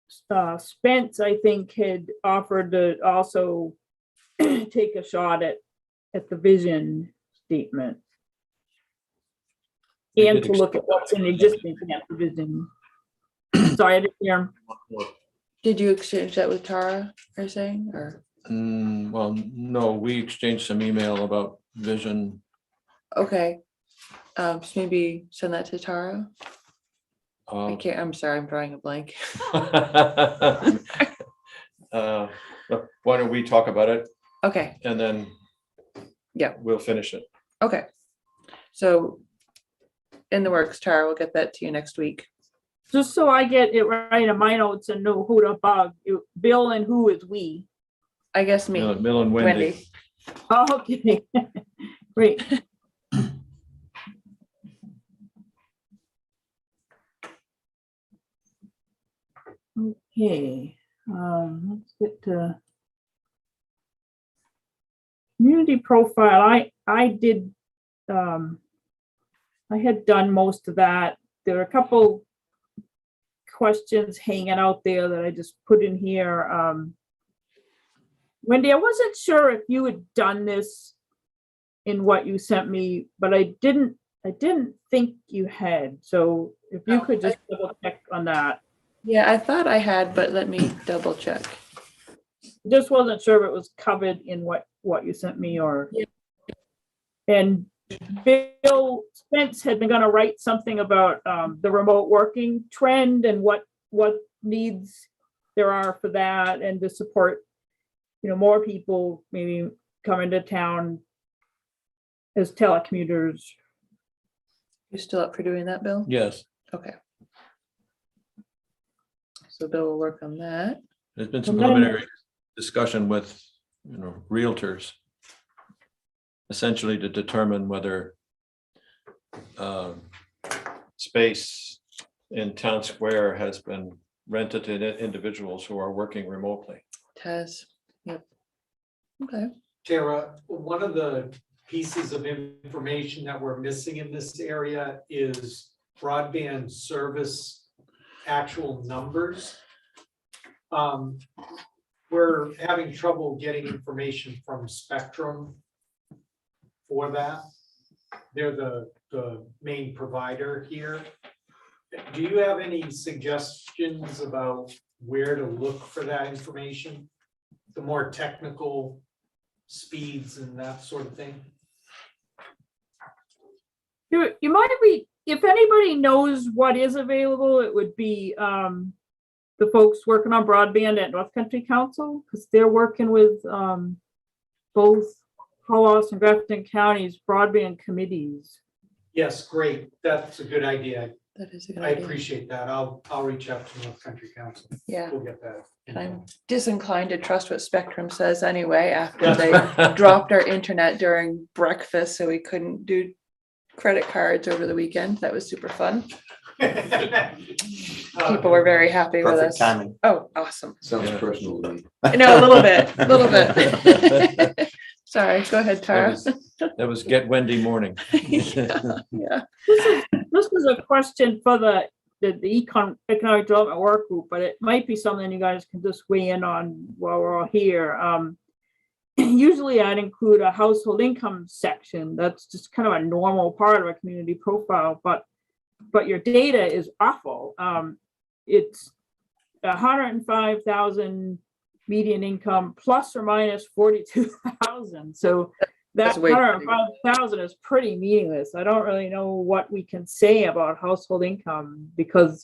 Spence, I think, had offered to also take a shot at the vision statement. We And did to look at what's in existing at the vision. Sorry, I didn't hear him. Did you exchange that with Tara, are you saying, or? Well, no, we exchanged some email about vision. Okay. So maybe send that to Tara. I can't, I'm sorry, I'm drawing a blank. Why don't we talk about it Okay, and then yeah, we'll finish it. okay. So in the works, Tara, we'll get that to you next week. Just so I get it right in my notes and know who to bug. Bill and who is we? I guess me, Bill and Wendy. Wendy. Oh, okay. Great. Okay, let's get to community profile. I did, I had done most of that. There are a couple questions hanging out there that I just put in here. Wendy, I wasn't sure if you had done this in what you sent me, but I didn't think you had. So if you could just double check on that. Yeah, I thought I had, but let me double check. Just wasn't sure if it was covered in what you sent me or. Yeah. And Bill Spence had been gonna write something about the remote working trend and what needs there are for that and to support, more people maybe coming to town as telecommuters. You still up for doing that, Bill? Yes, Okay. So Bill will work on that. there's been some And then- preliminary discussion with, realtors. Essentially to determine whether space in town square has been rented to individuals who are working remotely. Taz, yep. Okay. Tara, one of the pieces of information that we're missing in this area is broadband service actual numbers. We're having trouble getting information from Spectrum for that. They're the main provider here. Do you have any suggestions about where to look for that information? The more technical speeds and that sort of thing? You might be, if anybody knows what is available, it would be the folks working on broadband at North Country Council, because they're working with both Hollis and Grafton counties broadband committees. Yes, great. That's a good idea. That is a good I idea. appreciate that. I'll reach out to North Country Council. Yeah, We'll get that. and I'm disinclined to trust what Spectrum says anyway, after they dropped our internet during breakfast, so we couldn't do credit cards over the weekend. That was super fun. People were very happy with us. Perfect timing. Oh, awesome. Sounds Yeah. personal to me. No, a little bit, a little bit. Sorry, go ahead, Tara. That was Get Wendy morning. Yeah. This is a question for the economic development work group, but it might be something you guys can just weigh in on while we're all here. Usually I'd include a household income section. That's just kind of a normal part of a community profile, but your data is awful. It's 105,000 median income plus or minus 42,000. So that That's way too big. 105,000 is pretty meaningless. I don't really know what we can say about household income, because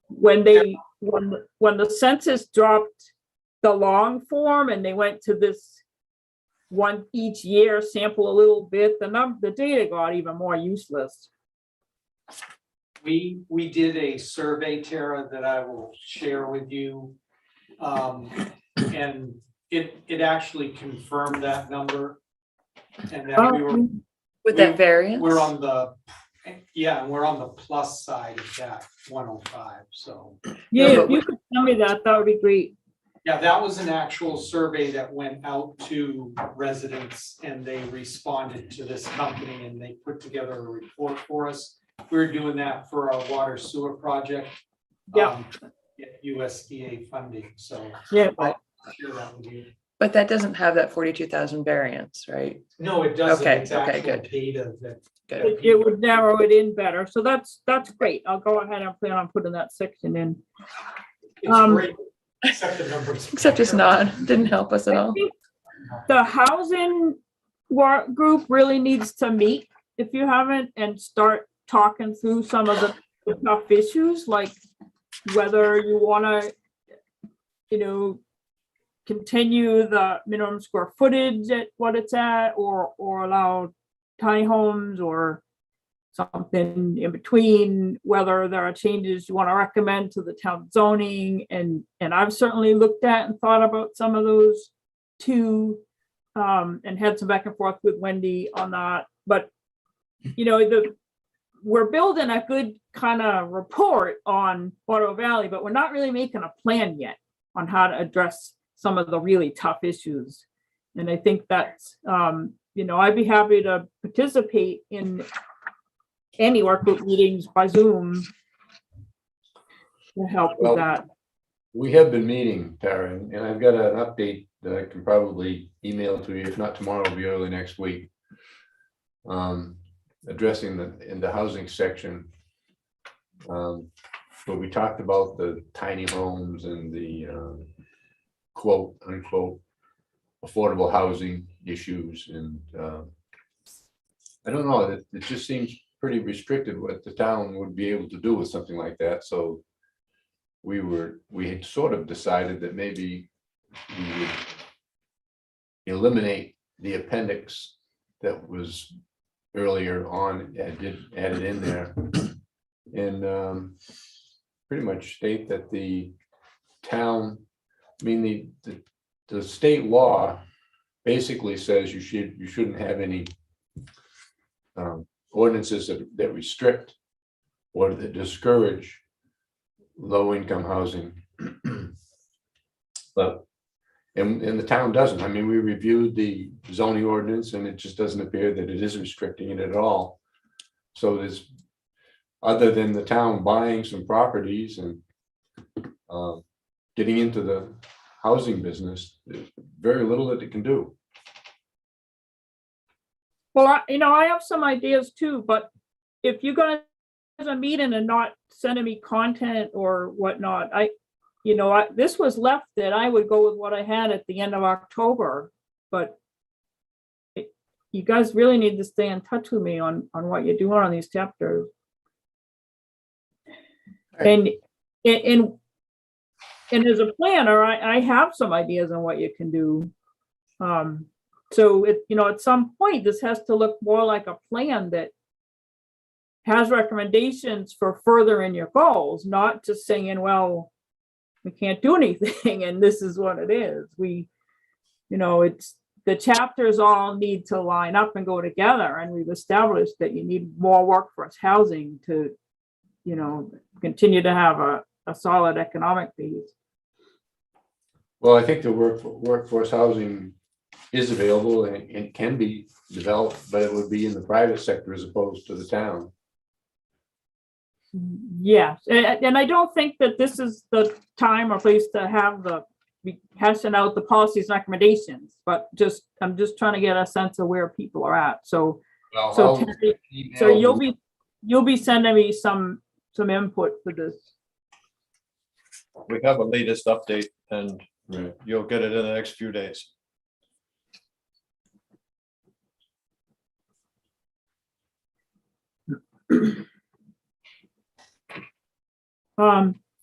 when the census dropped the long form and they went to this one each year, sample a little bit, the data got even more useless. We did a survey, Tara, that I will share with you. And it actually confirmed that number. And that we were, With We- that variance? we're on the, yeah, we're on the plus side of that 105, so. Yeah, if you could tell me that, that would be great. Yeah, that was an actual survey that went out to residents and they responded to this company and they put together a report for us. We're doing that for our water sewer project. Yeah. USDA funding, so. Yeah. I'll share that with you. But that doesn't have that 42,000 variance, right? No, it doesn't. Okay, It's okay, actual good. data that. Good. It would narrow it in better, so that's great. I'll go ahead and plan on putting that section in. It's great, except the numbers. Except it's not, didn't help us at I all. think the housing work group really needs to meet, if you haven't, and start talking through some of the tough issues, like whether you wanna, continue the minimum square footage at what it's at, or allow tiny homes or something in between, whether there are changes you want to recommend to the town zoning. And I've certainly looked at and thought about some of those too, and had some back and forth with Wendy on that. But, we're building a good kind of report on Water Valley, but we're not really making a plan yet on how to address some of the really tough issues. And I think that's, I'd be happy to participate in any work group meetings by Zoom to help with Well, that. We have been meeting, Tara, and I've got an update that I can probably email to you. If not tomorrow, it'll be early next week. Addressing in the housing section. Where we talked about the tiny homes and the quote unquote affordable housing issues, and I don't know, it just seems pretty restricted what the town would be able to do with something like that. So we had sort of decided that maybe we would eliminate the appendix that was earlier on, added in there, and pretty much state that the town, I mean, the state law basically says you shouldn't have any ordinances that restrict or that discourage low-income housing. But and the town doesn't. I mean, we reviewed the zoning ordinance and it just doesn't appear that it is restricting it at all. So there's, other than the town buying some properties and getting into the housing business, there's very little that it can do. Well, I have some ideas too, but if you guys are meeting and not sending me content or whatnot, this was left that I would go with what I had at the end of October, but you guys really need to stay in touch with me on what you're doing on these chapters. And as a planner, I have some ideas on what you can do. So at some point, this has to look more like a plan that has recommendations for furthering your goals, not just saying, well, we can't do anything and this is what it is. It's the chapters all need to line up and go together, and we've established that you need more workforce housing to continue to have a solid economic base. Well, I think the workforce housing is available and can be developed, but it would be in the private sector as opposed to the town. Yes, and I don't think that this is the time or place to be hashing out the policies and recommendations, but I'm just trying to get a sense of where people are at. So Terry, so you'll be sending me some input for this. We have a latest update and Right. you'll get it in the next few days.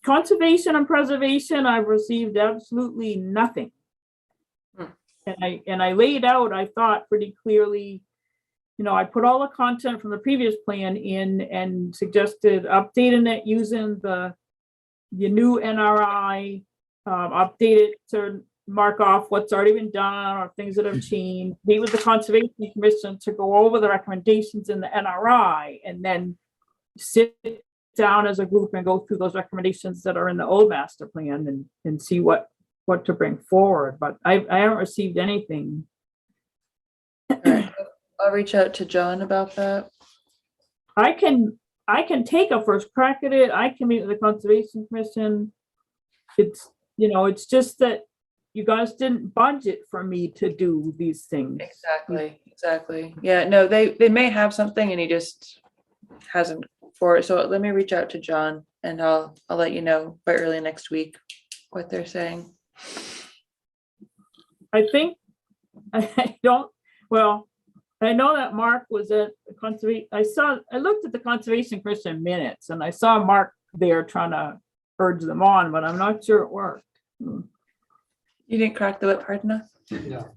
Conservation and preservation, I've received absolutely nothing. And I laid out, I thought pretty clearly, you know, I put all the content from the previous plan in and suggested updating it using the new NRI, update it to mark off what's already been done or things that have changed. Meet with the Conservation Commission to go over the recommendations in the NRI, and then sit down as a group and go through those recommendations that are in the old master plan and see what to bring forward. But I haven't received anything. I'll reach out to John about that. I can take a first crack at it. I can meet with the Conservation Commission. It's, you know, it's just that you guys didn't budget for me to do these things. Exactly. Yeah, no, they may have something and he just hasn't for it. So let me reach out to John and I'll let you know by early next week what they're saying. I think, I know that Mark was at the conservation. I looked at the Conservation Commission minutes and I saw Mark there trying to urge them on, but I'm not sure it worked. You didn't crack the whip hard enough? No.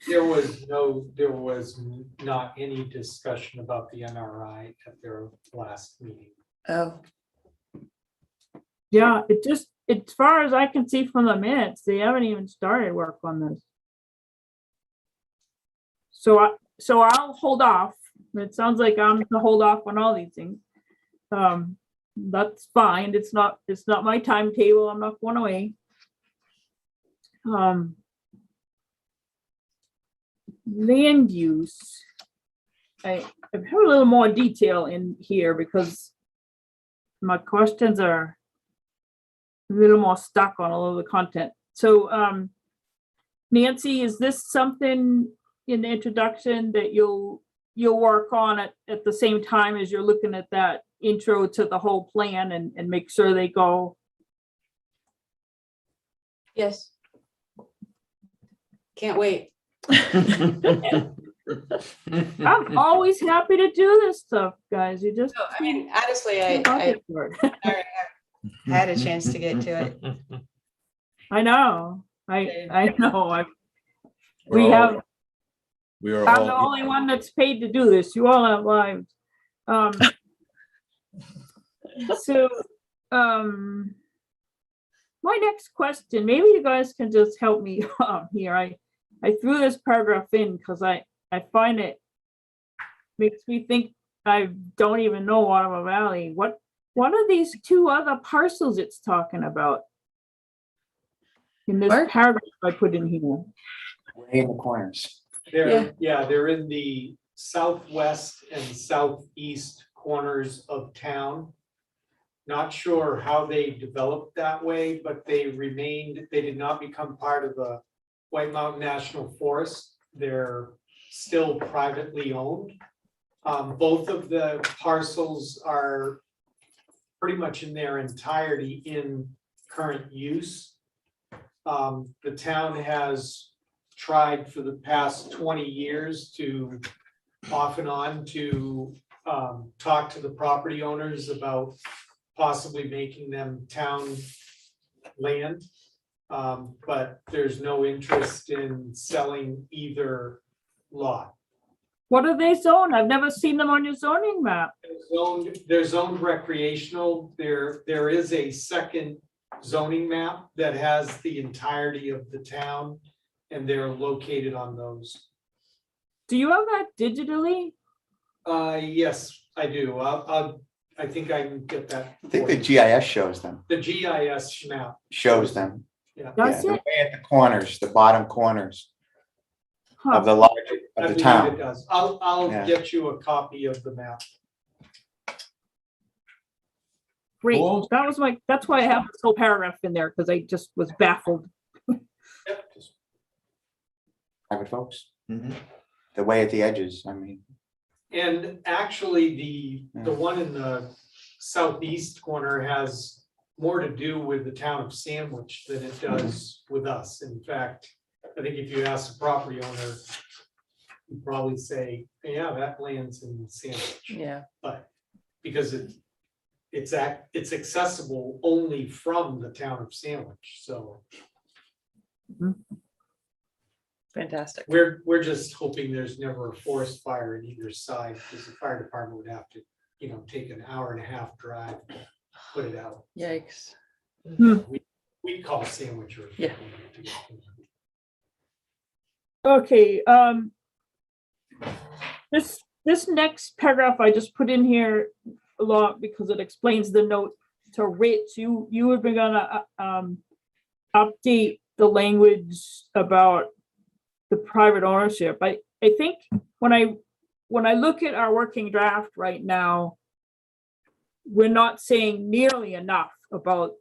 There was not any discussion about the NRI at their last meeting. Oh, Yeah, it just, as far as I can see from the minutes, they haven't even started work on this. So I'll hold off. It sounds like I'm to hold off on all these things. That's fine. It's not my timetable. I'm not going away. Land use. I've had a little more detail in here because my questions are a little more stuck on all of the content. So Nancy, is this something in the introduction that you'll work on at the same time as you're looking at that intro to the whole plan and make sure they go? Yes. Can't wait. I'm always happy to do this stuff, guys. You just No, I mean, honestly, I had a chance to get to it. I know. I know. We are I'm the all, only one that's paid to do this. You all have lives. So, my next question, maybe you guys can just help me here. I threw this paragraph in because I find it makes me think I don't even know Waterville Valley. What are these two other parcels it's talking about in this paragraph I put in here? Way in the corners. They're in the southwest and southeast corners of town. Not sure how they developed that way, but they did not become part of the White Mountain National Forest. They're still privately owned. Both of the parcels are pretty much in their entirety in current use. The town has tried for the past 20 years to off and on to talk to the property owners about possibly making them town land. But there's no interest in selling either lot. What are they zoned? I've never seen them on your zoning map. They're zoned recreational. There is a second zoning map that has the entirety of the town, and they're located on those. Do you have that digitally? Yes, I do. I think I can get that. I think the GIS shows them, The GIS map shows them. Yeah. Does Yeah, it? they're way at the corners, the bottom corners Huh. of the large, I of the believe town. it does. I'll Yeah. get you a copy of the map. Great. Cool. That's why I have this whole paragraph in there, because I just was baffled. Private folks, Mhm. the way at the edges, I mean. And actually, the one in the southeast corner has more to do with the town of Sandwich than it does with us. In fact, I think if you ask the property owner, he'd probably say, yeah, that land's in Sandwich. yeah. But because it's accessible only from the town of Sandwich, so. Fantastic. We're just hoping there's never a forest fire on either side, because the fire department would have to, take an hour and a half drive, to put it out. Yikes. We call sandwichers. Yeah. Okay, this next paragraph I just put in here a lot because it explains the note to Rich. You were gonna update the language about the private ownership. I think when I look at our working draft right now, we're not saying nearly enough about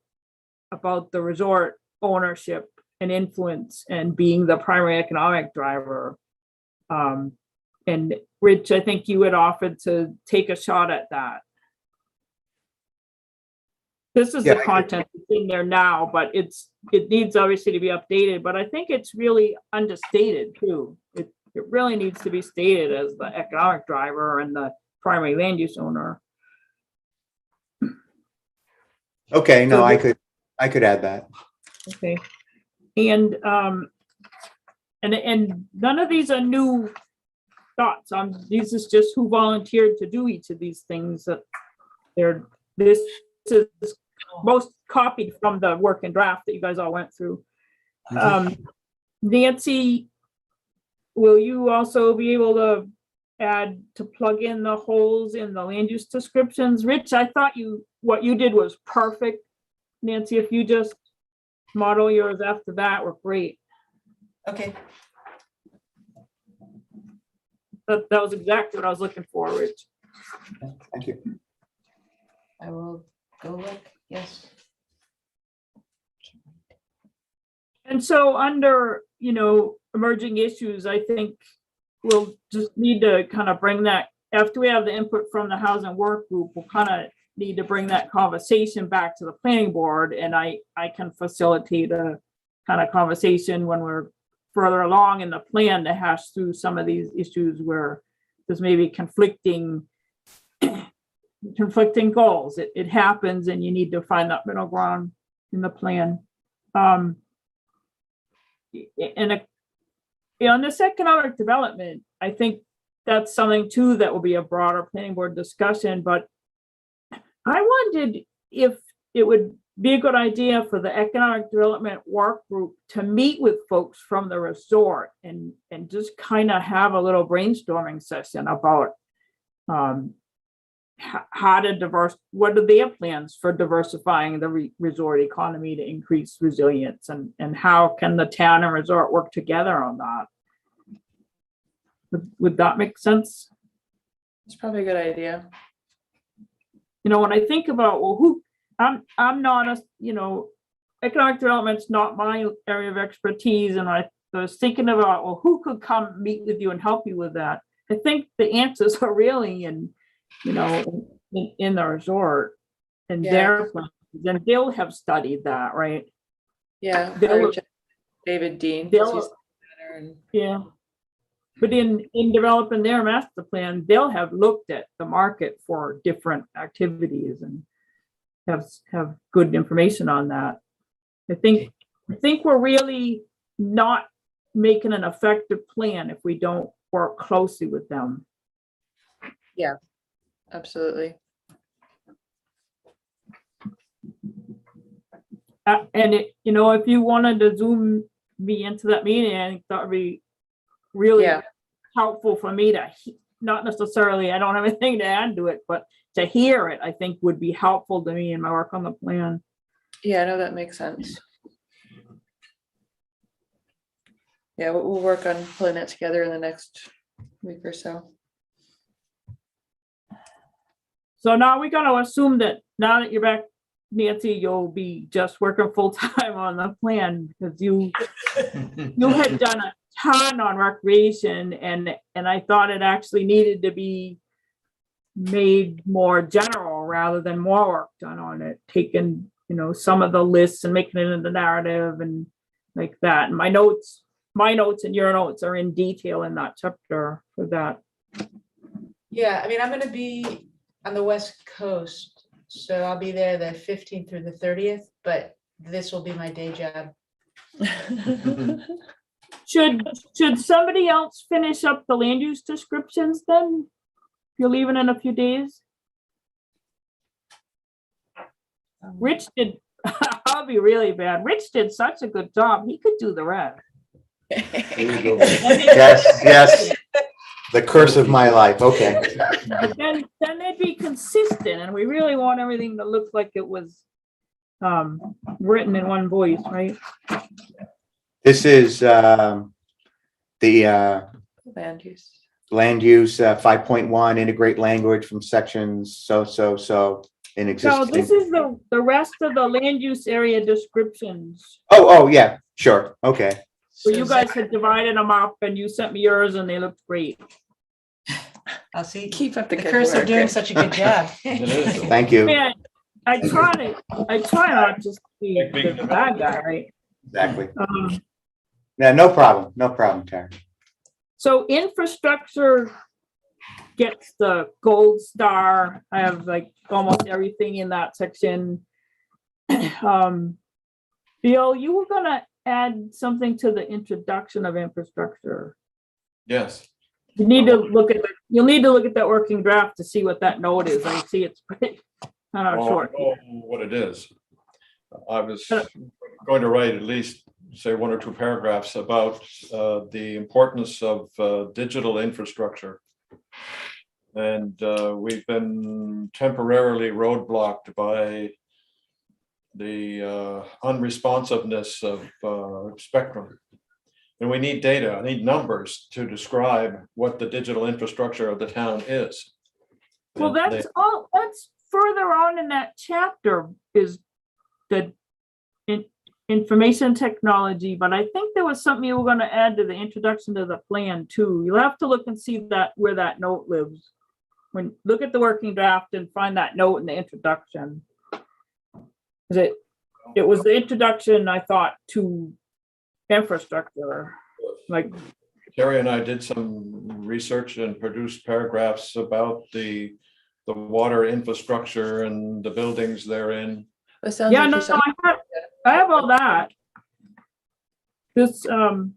the resort ownership and influence and being the primary economic driver. And Rich, I think you had offered to take a shot at that. This is Yeah, the content that's in there now, but it needs obviously to be updated, but I think it's really understated too. It really needs to be stated as the economic driver and the primary land use owner. Okay, no, So I could add that. Okay. And none of these are new thoughts. These is just who volunteered to do each of these things. That this is most copied from the work and draft that you guys all went through. Nancy, will you also be able to plug in the holes in the land use descriptions? Rich, I thought what you did was perfect. Nancy, if you just model yours after that, were great. Okay. That was exactly what I was looking for, Rich. Thank you. I will go look, yes. And so under, emerging issues, I think we'll just need to kind of bring that, after we have the input from the housing work group, we'll kind of need to bring that conversation back to the planning board, and I can facilitate a kind of conversation when we're further along in the plan to hash through some of these issues where there's maybe conflicting goals. It happens, and you need to find that middle ground in the plan. On this economic development, I think that's something too that will be a broader planning board discussion, but I wondered if it would be a good idea for the economic development work group to meet with folks from the resort and just kind of have a little brainstorming session about how to what are their plans for diversifying the resort economy to increase resilience, and how can the town and resort work together on that? Would that make sense? It's probably a good idea. When I think about, well, I'm not economic development's not my area of expertise. And I was thinking about, well, who could come meet with you and help you with that? I think the answers are really in the resort and their plans, and they'll have studied that, right? Yeah. David Dean. Yeah. But in developing their master plan, they'll have looked at the market for different activities and have good information on that. I think we're really not making an effective plan if we don't work closely with them. Yeah, absolutely. And if you wanted to Zoom me into that meeting, I think that would be really helpful for me to not necessarily, I don't have anything to add to it, but to hear it, I think would be helpful to me in my work on the plan. Yeah, no, that makes sense. Yeah, we'll work on putting that together in the next week or so. So now we're going to assume that now that you're back, Nancy, you'll be just working full time on the plan, because you had done a ton on recreation, and I thought it actually needed to be made more general rather than more work done on it, taking some of the lists and making it into the narrative and like that. And my notes and your notes are in detail in that chapter for that. Yeah, I mean, I'm going to be on the West Coast, so I'll be there the 15th through the 30th, but this will be my day job. Should somebody else finish up the land use descriptions then? You're leaving in a few days? Rich did, I'll be really bad. Rich did such a good job. He could do the rest. Yes, yes. The curse of my life. Okay. But then they'd be consistent, and we really want everything to look like it was written in one voice, right? This is the Land use. land use 5.1, integrate language from sections so in So existing. this is the rest of the land use area descriptions. Oh, yeah, sure. Okay. Where you guys had divided them up and you sent me yours and they looked great. I'll see. Keep up the The good curse of work. doing such a good job. Thank you. Man, I try not just to be the bad guy, right? Exactly. Um, Yeah, no problem. No problem, Tara. So infrastructure gets the gold star. I have like almost everything in that section. Bill, you were gonna add something to the introduction of infrastructure. Yes. You need to look at, you'll need to look at that working draft to see what that note is. I see it's pretty, kind of Well, I short. know what it is. I was going to write at least, say, 1 or 2 paragraphs about the importance of digital infrastructure. And we've been temporarily roadblocked by the unresponsiveness of spectrum. And we need data, I need numbers to describe what the digital infrastructure of the town is. Well, And that's all, that's further on in that chapter is the information technology, but I think there was something you were gonna add to the introduction to the plan too. You'll have to look and see that, where that note lives. When, look at the working draft and find that note in the introduction. 'Cause it was the introduction, I thought, to infrastructure, like, Terry and I did some research and produced paragraphs about the water infrastructure and the buildings therein. It sounds yeah, like no, you said- I have all that. This, You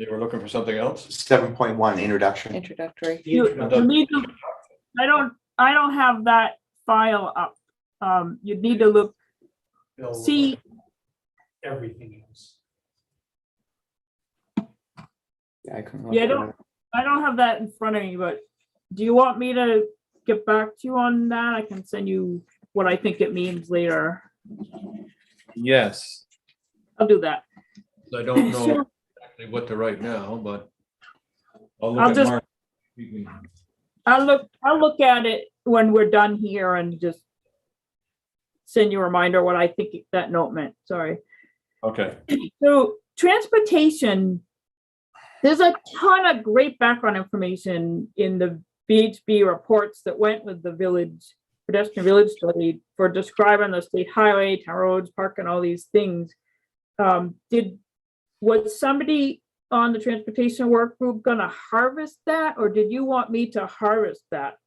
were looking for something else? 7.1 introduction. introductory. you need to, I don't have that file up. You'd need to look, Bill, see, everything else. Yeah, I couldn't Yeah, I look I don't have that in front of me, but do you want me to get back to you on that? I can send you what I think it means later. Yes. I'll do that. I don't know Sure. exactly what to write now, but I'll I'll look just- at Mark. I'll look at it when we're done here and just send you a reminder what I think that note meant. Sorry. Okay, So transportation, there's a ton of great background information in the VHB reports that went with the pedestrian village study for describing the state highway, town roads, park, and all these things. Was somebody on the transportation work group gonna harvest that, or did you want me to harvest that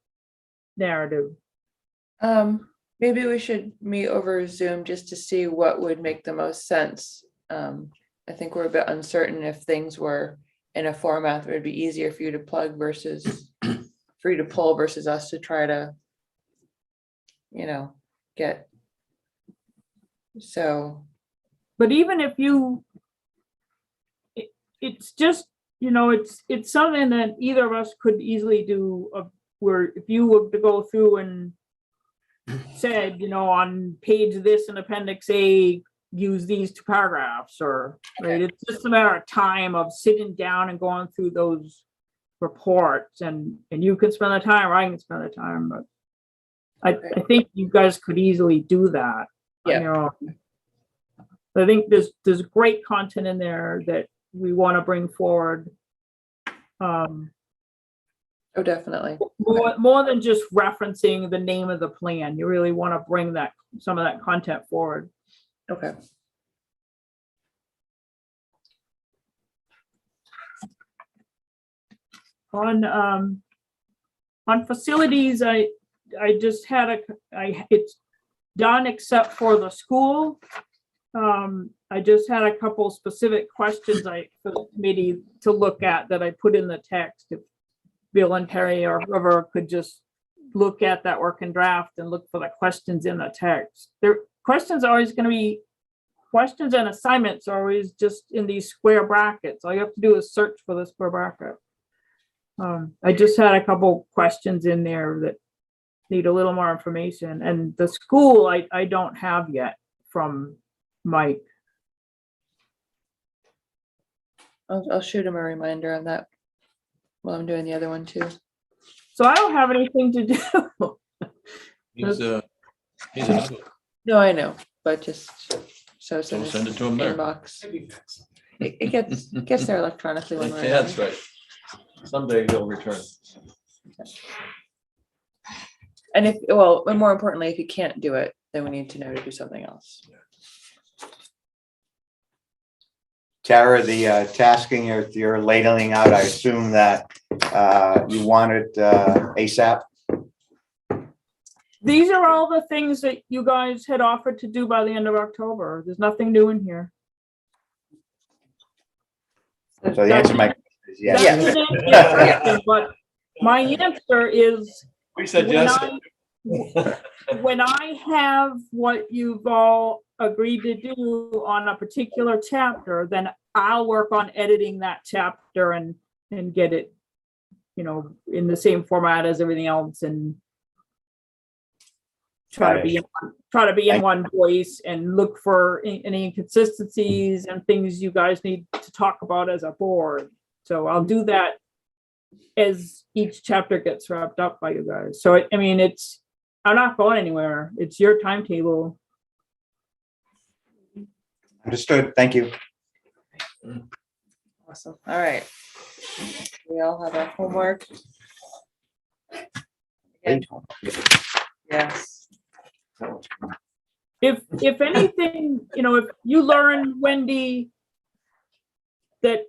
narrative? Maybe we should meet over Zoom just to see what would make the most sense. I think we're a bit uncertain if things were in a format that would be easier for you to plug versus for you to pull versus us to try to, get. So, But even if you, it's just, it's something that either of us could easily do, where if you were to go through and said, on page this in appendix A, use these 2 paragraphs, or, right, it's just a matter of time of sitting down and going through those reports, and you can spend the time, or I can spend the time, but I think you guys could easily do that. Yeah. I think there's great content in there that we want to bring forward. oh, definitely. More than just referencing the name of the plan. You really want to bring some of that content forward. Okay. On facilities, I just had it's done except for the school. I just had a couple specific questions for the committee to look at that I put in the text. If Bill and Terry or whoever could just look at that working draft and look for the questions in the text. Questions are always going to be, questions and assignments are always just in these square brackets. All you have to do is search for the square bracket. I just had a couple questions in there that need a little more information. And the school, I don't have yet from Mike. I'll shoot him a reminder on that while I'm doing the other one too. So I don't have anything to do. He's another. No, I know, but just so it's in Don't his send it to him there. inbox. Maybe next. It gets there electronically one way or That's another. right. Someday he'll return. And and more importantly, if you can't do it, then we need to know to do something else. Tara, the tasking you're ladling out, I assume that you wanted ASAP. These are all the things that you guys had offered to do by the end of October. There's nothing new in here. So the answer to my question is yes. That didn't answer your question, but my answer is We said when yes. when I have what you've all agreed to do on a particular chapter, then I'll work on editing that chapter and get it, in the same format as everything else and try to be in one voice and look for any inconsistencies and things you guys need to talk about as a board. So I'll do that as each chapter gets wrapped up by you guys. So I'm not going anywhere. It's your timetable. Understood. Thank you. Awesome. All right. We all have our homework. Again, yes. If anything, if you learn, Wendy, that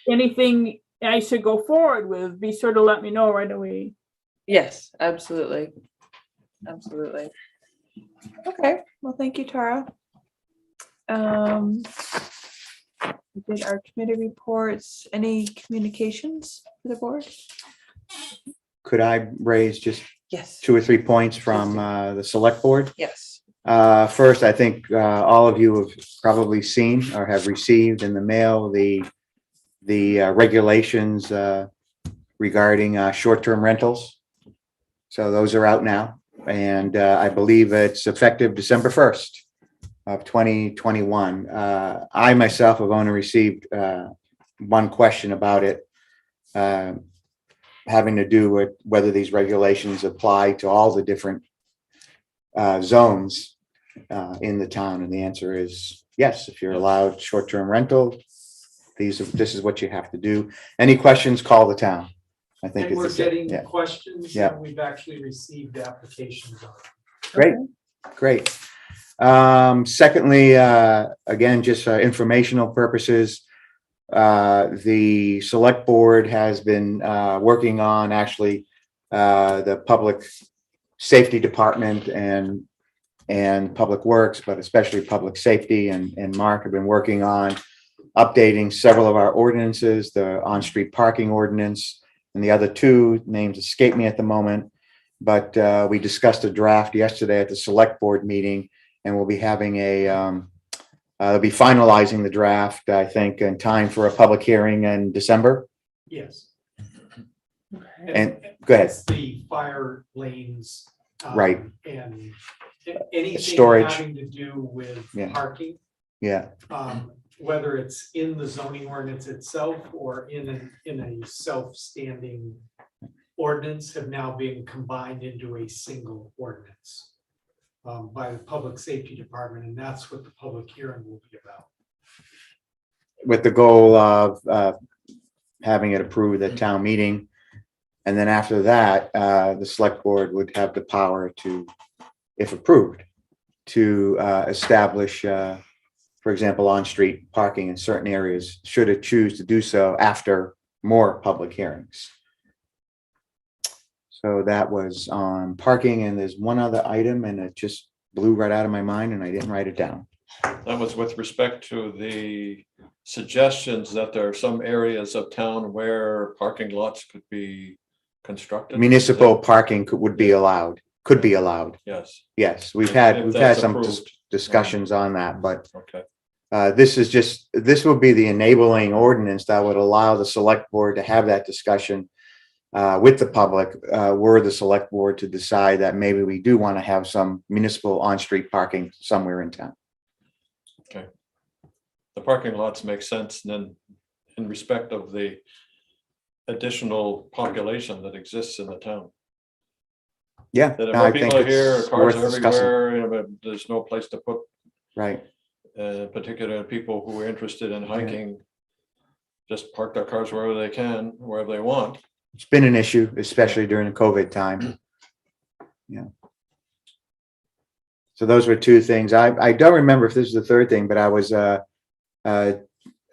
anything I should go forward with, be sure to let me know right away. Yes, absolutely. Absolutely. Okay. Well, thank you, Tara. We did our committee reports. Any communications for the board? Could I raise just Yes. 2 or 3 points from the select board? Yes. First, I think all of you have probably seen or have received in the mail the regulations regarding short-term rentals. So those are out now, and I believe it's effective December 1st of 2021. I myself have only received one question about it, having to do with whether these regulations apply to all the different zones in the town, and the answer is yes. If you're allowed short-term rental, this is what you have to do. Any questions, call the town. I think And we're it's getting yeah. questions, Yeah. and we've actually received applications on it. Great, great. Secondly, again, just for informational purposes, the select board has been working on actually the public safety department and public works, but especially public safety, and Mark have been working on updating several of our ordinances, the on-street parking ordinance, and the other two names escape me at the moment. But we discussed a draft yesterday at the select board meeting, and we'll be having they'll be finalizing the draft, I think, in time for a public hearing in December. Yes. And go ahead. It's the fire lanes. Right. And anything Storage. having to do with Yeah. parking, Yeah, whether it's in the zoning ordinance itself or in a self-standing ordinance, have now been combined into a single ordinance by the public safety department, and that's what the public hearing will be about. with the goal of having it approved at town meeting. And then after that, the select board would have the power to, if approved, to establish, for example, on-street parking in certain areas, should it choose to do so after more public hearings. So that was on parking, and there's one other item, and it just blew right out of my mind, and I didn't write it down. That was with respect to the suggestions that there are some areas of town where parking lots could be constructed. Municipal parking would be allowed, could be allowed. Yes, Yes, If we've had that's some approved. discussions on that, but okay. this will be the enabling ordinance that would allow the select board to have that discussion with the public, were the select board to decide that maybe we do want to have some municipal on-street parking somewhere in town. The parking lots make sense, and then in respect of the additional population that exists in the town. Yeah. That if no, more I think people are here, it's cars worth are discussing. everywhere, you know, but there's no place to put, Right. particular people who are interested in hiking. Just park their cars wherever they can, wherever they want. It's been an issue, especially during the COVID time. Yeah. So those were two things. I don't remember if this is the third thing, but I was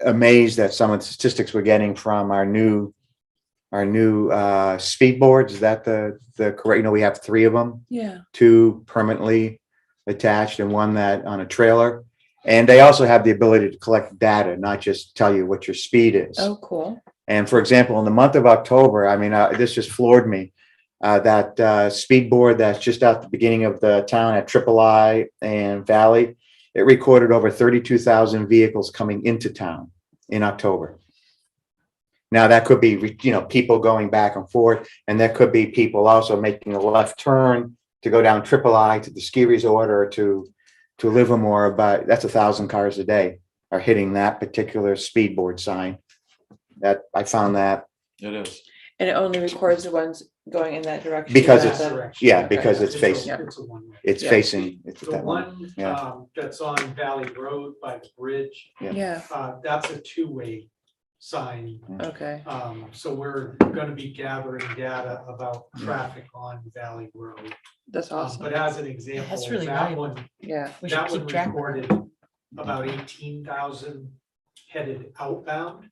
amazed at some of the statistics we're getting from our new speed boards. Is that the correct? You know, we have 3 of them, Yeah. 2 permanently attached and 1 that on a trailer. And they also have the ability to collect data, not just tell you what your speed is. Oh, cool. And for example, in the month of October, I mean, this just floored me. That speed board that's just out the beginning of the town at Triple I and Valley, it recorded over 32,000 vehicles coming into town in October. Now that could be, you know, people going back and forth, and there could be people also making a left turn to go down Triple I to the ski resort or to Livermore, but that's 1,000 cars a day are hitting that particular speed board sign. That I found that It is. And it only records the ones going in that direction. because not it's, the- yeah, because it's a- facing, It's a one-way. it's Yeah. facing. It's The that one. one yeah. that's on Valley Road by the bridge, Yeah, that's a 2-way sign. okay. So we're gonna be gathering data about traffic on Valley Road. That's awesome. But as an example, That's really that valuable. one, Yeah, We should that one keep track of that. recorded about 18,000 headed outbound,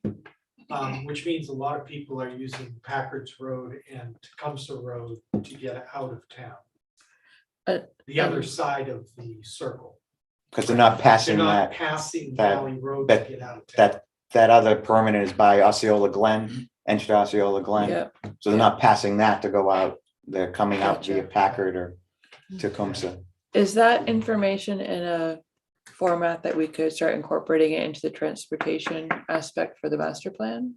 which means a lot of people are using Packard's Road and Tecumseh Road to get out of town. The other side of the circle. Because they're not passing They're not that, passing that- Valley Road to that- get out of town. that other permanent is by Osceola Glen, entered Osceola Glen. yeah. So they're not passing that to go out. They're coming out Gotcha. via Packard or Tecumseh. Is that information in a format that we could start incorporating it into the transportation aspect for the master plan?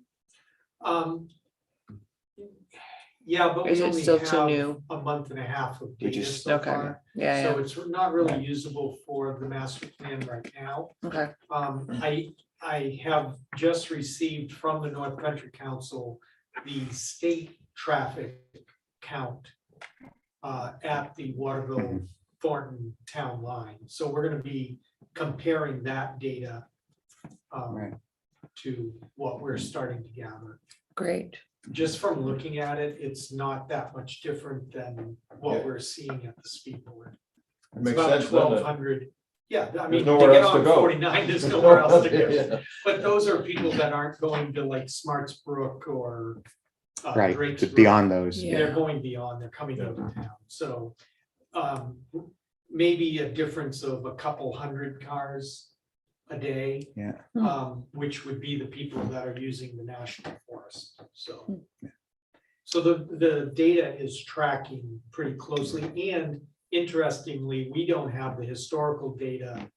Yeah, but Or is we it only still too have new? a month and a half of We data just- so Okay, far. yeah, So yeah, it's not really usable for the master plan right now. okay, I have just received from the North Country Council the state traffic count at the Waterville Thornton town line. So we're gonna be comparing that data Right. to what we're starting to gather. great. Just from looking at it, it's not that much different than what Yeah. we're seeing at the speed board. It It's makes about sense, doesn't it? 1,200. Yeah, I mean, to nowhere get else to on go. 49, there's nowhere else to go. Yeah. But those are people that aren't going to like Smarts Brook or Right, Drake's just Brook. beyond those. Yeah. They're going beyond, they're coming out of town. So maybe a difference of a couple hundred cars a day. Yeah. Which would be the people that are using the national forest, so. Hmm. So the data is tracking pretty closely, and interestingly, we don't have the historical data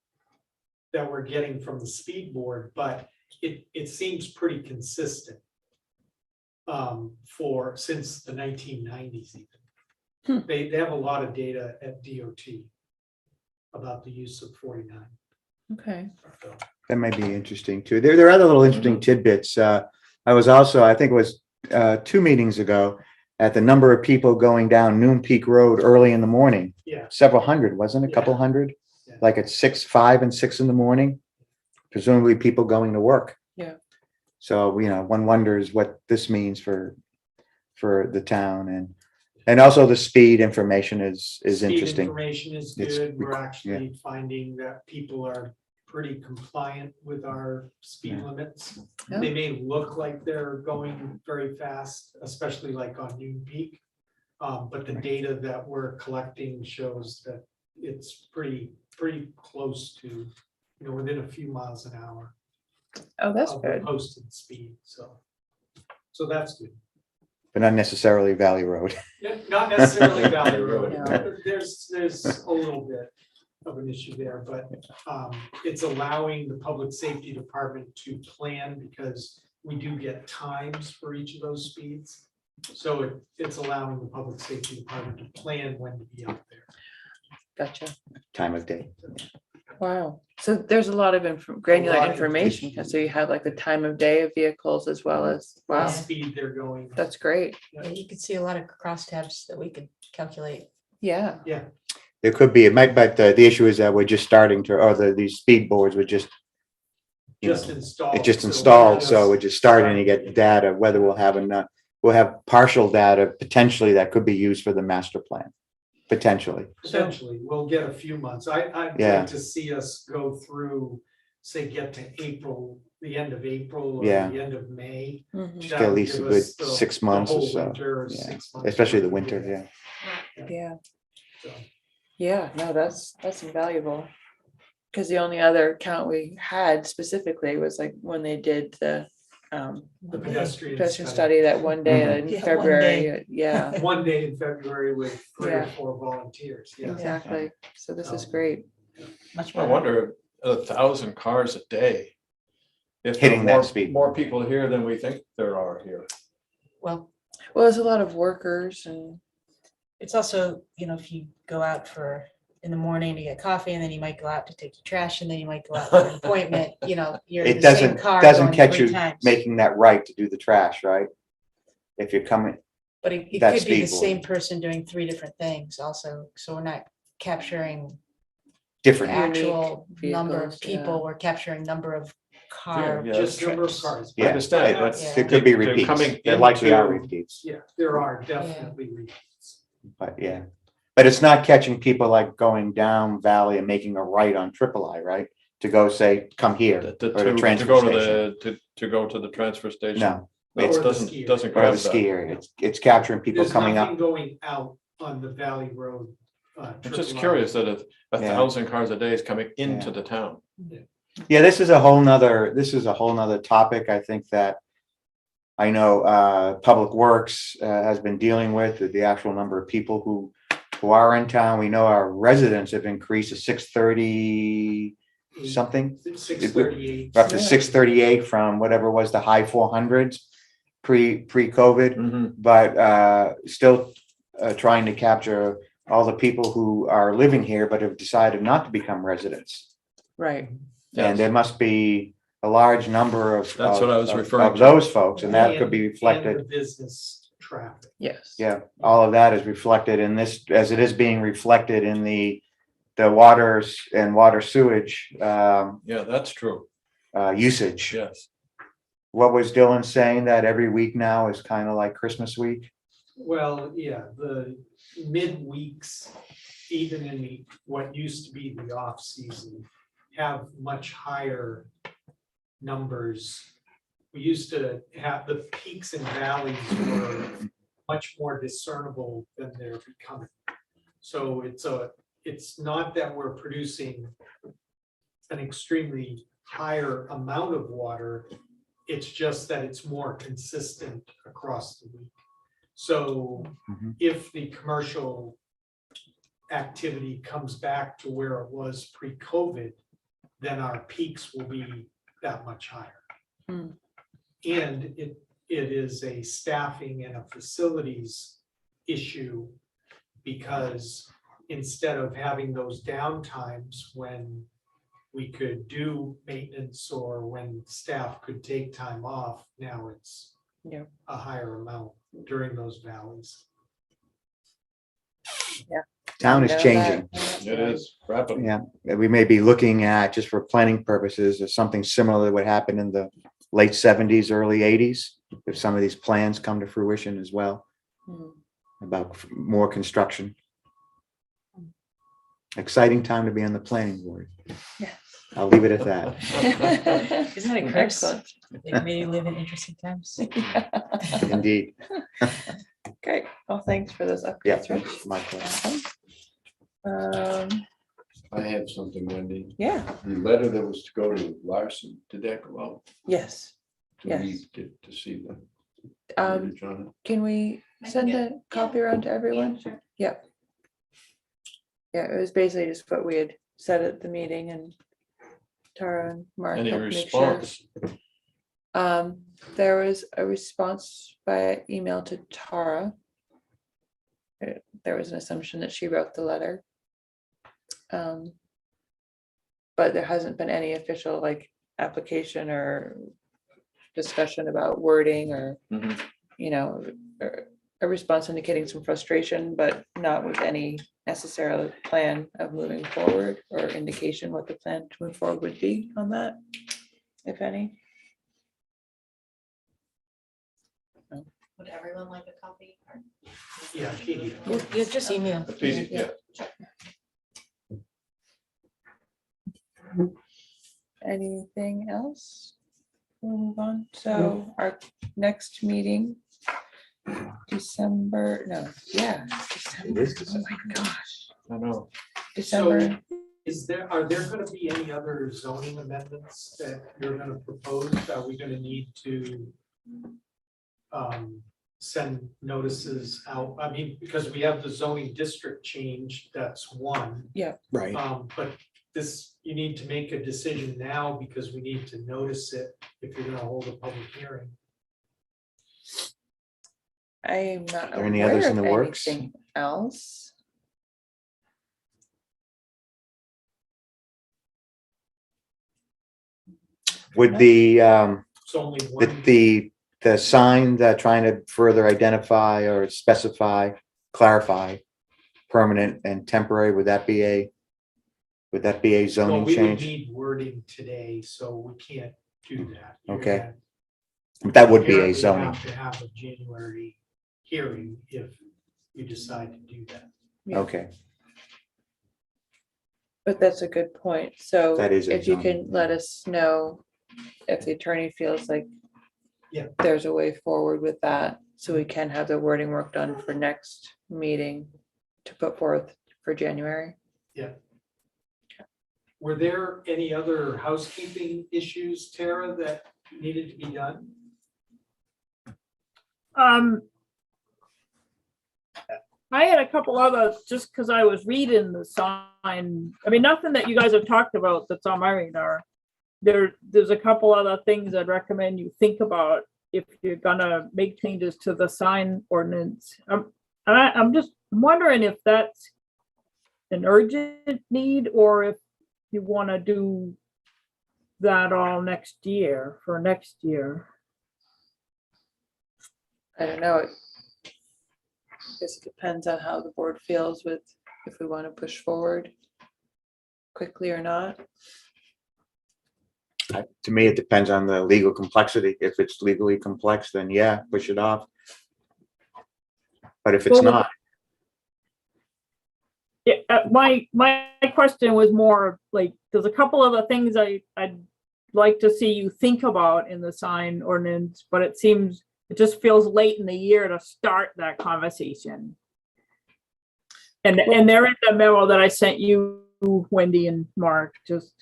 that we're getting from the speed board, but it seems pretty consistent since the 1990s even. They have a lot of data at DOT about the use of 49. Okay, So, That may be interesting too. There are other little interesting tidbits. I was also, I think it was 2 meetings ago, at the number of people going down Noon Peak Road early in the morning. Yeah. Several hundred, wasn't it? A couple Yeah. hundred? Yeah. Like at 6, 5 and 6 in the morning, presumably people going to work. Yeah. So, you know, one wonders what this means for the town, and also the speed information is Speed interesting. information is It's good. We're rec- actually finding that people are pretty compliant with our speed Yeah. limits. Yeah. They may look like they're going very fast, especially like on Noon Peak. But the data that we're collecting shows that it's pretty close to within a few miles an hour Oh, that's of the good. posted speed, so that's good. But not necessarily Valley Road. Yeah, not necessarily Valley Road. No. There's a little bit of an issue there, but it's allowing the public safety department to plan because we do get times for each of those speeds. So it's allowing the public safety department to plan when to be out there. Gotcha. Time of day. Wow. So there's a lot of granular lot of information. information. So you have like the time of day of vehicles as well as, What wow, speed they're going. that's great. Yeah, you could see a lot of crosstabs that we could calculate. Yeah. Yeah, There could be, it might, but the issue is that we're just starting to, or these speed boards were just. you know, just installed. It's just so installed, so we're just just starting to get data, whether we'll have enough, we'll have partial data potentially that could be used for the master plan. Potentially. Potentially, we'll get a few months. I'd Yeah. like to see us go through, say, get to April, the end of April or Yeah. the end of May. Mhm. Just That get at would least a give good us the- 6 the months or whole so. winter, Yeah. 6 months Especially the worth of winter, data. yeah. Yeah. So, Yeah. No, that's invaluable. Because the only other count we had specifically was like when they did the The pedestrian pedestrian study. study that one day in Yeah, one February. day. Yeah, One day in February with 3 or Yeah. 4 volunteers, yeah. exactly. So this is Um, great. Much I better. wonder, 1,000 cars a day. If there are Hitting that speed. more people here than we think there are here. Well, Well, there's a lot of workers and it's also, if you go out in the morning to get coffee, and then you might go out to take your trash, and then you might go out for an appointment, you're in It the same doesn't, car doesn't going catch 3 you times. making that right to do the trash, right? If you're coming, But it that could be the speed same board. person doing 3 different things also, so we're not capturing the different, actual Unique number vehicles, of people, yeah. we're capturing number of car. Yeah, Just number of trips. cars. I Yeah. understand, but Yeah. there could be They're repeats. coming There likely are into- repeats, Yeah, there are definitely repeats. but yeah. But it's not catching people like going down Valley and making a right on Triple I, right? To go say, come here, To or the to transfer go to station. to go to the transfer station. No, No, Or it the doesn't, ski doesn't or the grab that. ski area. It's capturing people There's coming nothing up. going out on the Valley Road. I'm just Triple I. curious that Yeah. 1,000 cars a day is coming into Yeah. the town. Yeah, this is a whole nother topic, I think that I know Public Works has been dealing with, the actual number of people who are in town. We know our residents have increased to 630 something, 638. up to 638 from whatever was the high 400s pre-COVID, Mhm. but still trying to capture all the people who are living here but have decided not to become residents. Right. And Yes. there must be a large number of. That's what I was of- referring of to. those folks, and that could be And reflected, the business traffic. Yes. yeah, all of that is reflected in this, as it is being reflected in the waters and water sewage Yeah, that's true. usage. Yes. What was Dylan saying, that every week now is kind of like Christmas week? Well, yeah, the midweeks, even in what used to be the off season, have much higher numbers. We used to have the peaks and valleys were much more discernible than they're becoming. So it's not that we're producing an extremely higher amount of water. It's just that it's more consistent across the week. So Mhm. if the commercial activity comes back to where it was pre-COVID, then our peaks will be that much higher. Hmm. And it is a staffing and a facilities issue, because instead of having those downtimes when we could do maintenance or when staff could take time off, now it's Yep. a higher amount during those valleys. Town is Know changing. that. It is rapid. Yeah, we may be looking at, just for planning purposes, or something similar to what happened in the late 70s, early 80s, if some of these plans come to fruition as well, Mhm. about more construction. Exciting time to be on the planning board. Yeah. I'll leave it at that. Isn't it Chris? Excellent. Maybe you live in interesting times. Indeed. Great. Well, thanks for those Yeah, updates, Rich. my pleasure. Awesome. I had add something, Wendy? Yeah, The letter that was to go to Larson, did that go out? yes. Do we Yes. get to see them? Um, can we send a copy around to everyone? Sure. Yep. Yeah, it was basically just what we had said at the meeting, and Tara and Mark Any helped make sure. response? There was a response by email to Tara. There was an assumption that she wrote the letter. But there hasn't been any official like application or discussion about wording or, Mhm. you know, or a response indicating some frustration, but not with any necessarily plan of moving forward or indication what the plan to move forward would be on that, if any. Would everyone like a copy? Or- Yeah, Katie. You just email. The PD, yeah. Anything else? We'll move on. So our next meeting, December, no, yeah. December. Oh my gosh, I know. December. Are there gonna be any other zoning amendments that you're gonna propose? Are we gonna need to send notices out? I mean, because we have the zoning district change, that's one. Right. But this, you need to make a decision now because we need to notice it if you're gonna hold a public hearing. I'm not Are there any others aware in of the works? anything else. Would the, It's only the, one. the sign that trying to further identify or specify, clarify permanent and temporary, would that be a Well, zoning we would change? need wording today, so we can't do that. You're Okay. gonna That would be a apparently zoning. have to have a January hearing if you decide to do that. Okay, But that's a good point. So That is a if you zoning. can let us know if the attorney feels like Yeah. there's a way forward with that, so we can have the wording work done for next meeting to put forth for January. Were there any other housekeeping issues, Tara, that needed to be done? I had a couple other, just because I was reading the sign, I mean, nothing that you guys have talked about that's on my radar. There's a couple other things I'd recommend you think about if you're gonna make changes to the sign ordinance. I'm just wondering if that's an urgent need or if you wanna do that all next year, for next year. I don't know. I guess it depends on how the board feels with if we want to push forward quickly or not. to me, it depends on the legal complexity. If it's legally complex, then yeah, push it off. But if it's Well, not, Yeah, my question was more like, there's a couple other things I'd like to see you think about in the sign ordinance, but it just feels late in the year to start that conversation. And they're in the memo that I sent you, Wendy and Mark, just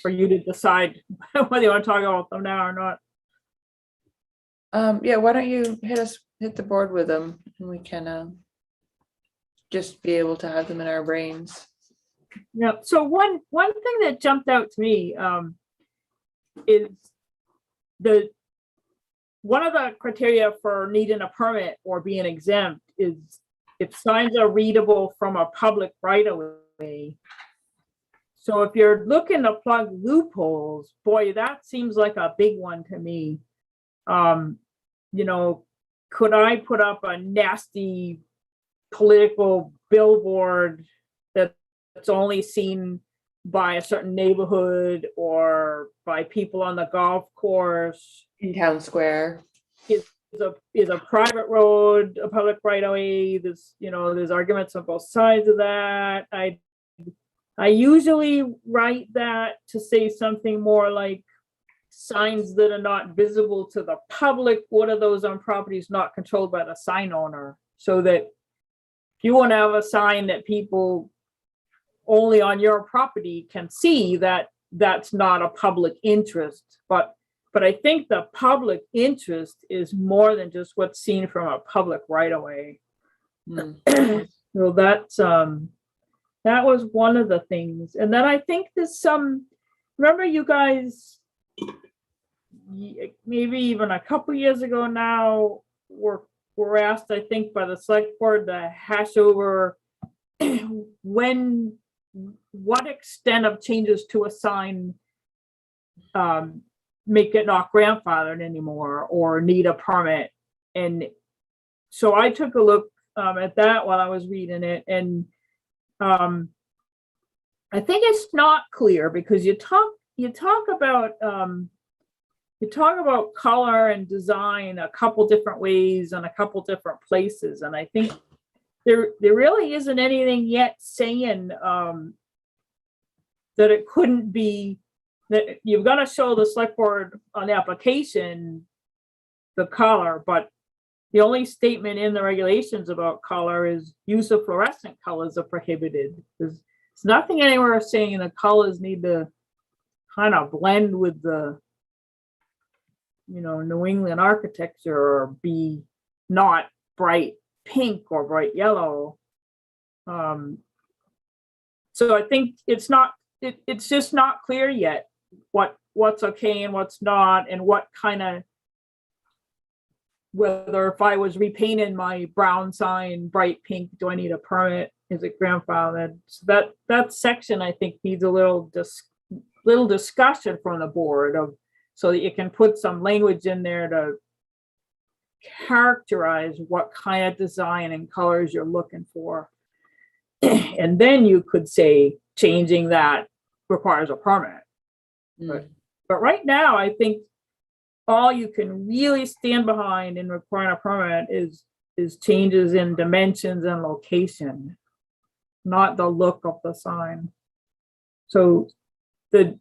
for you to decide whether you want to talk about them now or not. Yeah, why don't you hit the board with them and we can just be able to have them in our brains. Yeah, so one thing that jumped out to me is one of the criteria for needing a permit or being exempt is if signs are readable from a public right of way. So if you're looking to plug loopholes, boy, that seems like a big one to me. You know, could I put up a nasty political billboard that's only seen by a certain neighborhood or by people on the golf course? In town square. Is a private road a public right of way? There's arguments on both sides of that. I usually write that to say something more like signs that are not visible to the public. What are those on properties not controlled by the sign owner? So that if you want to have a sign that people only on your property can see that that's not a public interest. But I think the public interest is more than just what's seen from a public right of way. So that's that was one of the things. And then I think there's some, remember you guys, maybe even a couple years ago now, were asked, I think, by the select board to hash over what extent of changes to a sign make it not grandfathered anymore or need a permit. And so I took a look at that while I was reading it, and I think it's not clear because you talk about color and design a couple different ways and a couple different places, and I think there really isn't anything yet saying that it couldn't be, that you've got to show the select board on the application the color, but the only statement in the regulations about color is use of fluorescent colors are prohibited. There's nothing anywhere saying the colors need to kind of blend with the, New England architecture or be not bright pink or bright yellow. So I think it's just not clear yet what's okay and what's not, and what kind of, whether if I was repainting my brown sign bright pink, do I need a permit? Is it grandfathered? So that section I think needs a little discussion from the board so that you can put some language in there to characterize what kind of design and colors you're looking for. And then you could say changing that requires a permit. But right now, I think all you can really stand behind in requiring a permit is changes in dimensions and location, not the look of the sign. So the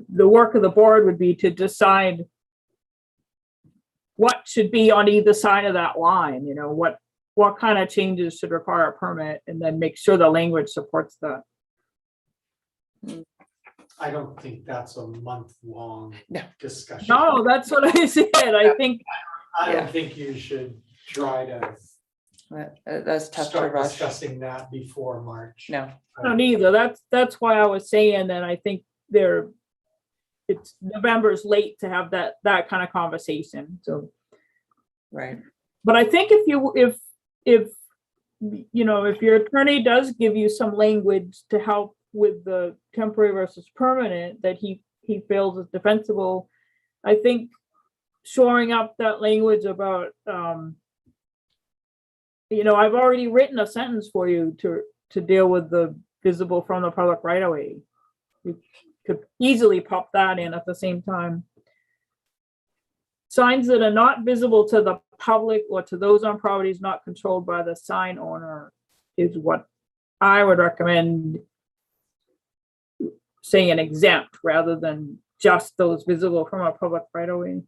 work of the board would be to decide what should be on either side of that line, what kind of changes should require a permit, and then make sure the language supports that. I don't think that's a month-long discussion. No, that's what I said. I think I don't think you should try to That's tough to start rush. discussing that before March. No. I don't either. That's why I was saying that I think it's November's late to have that kind of conversation. So, right. But I think if your attorney does give you some language to help with the temporary versus permanent that he feels is defensible, I think shoring up that language about I've already written a sentence for you to deal with the visible from the public right of way. You could easily pop that in at the same time. Signs that are not visible to the public or to those on properties not controlled by the sign owner is what I would recommend saying an exempt rather than just those visible from a public right of way.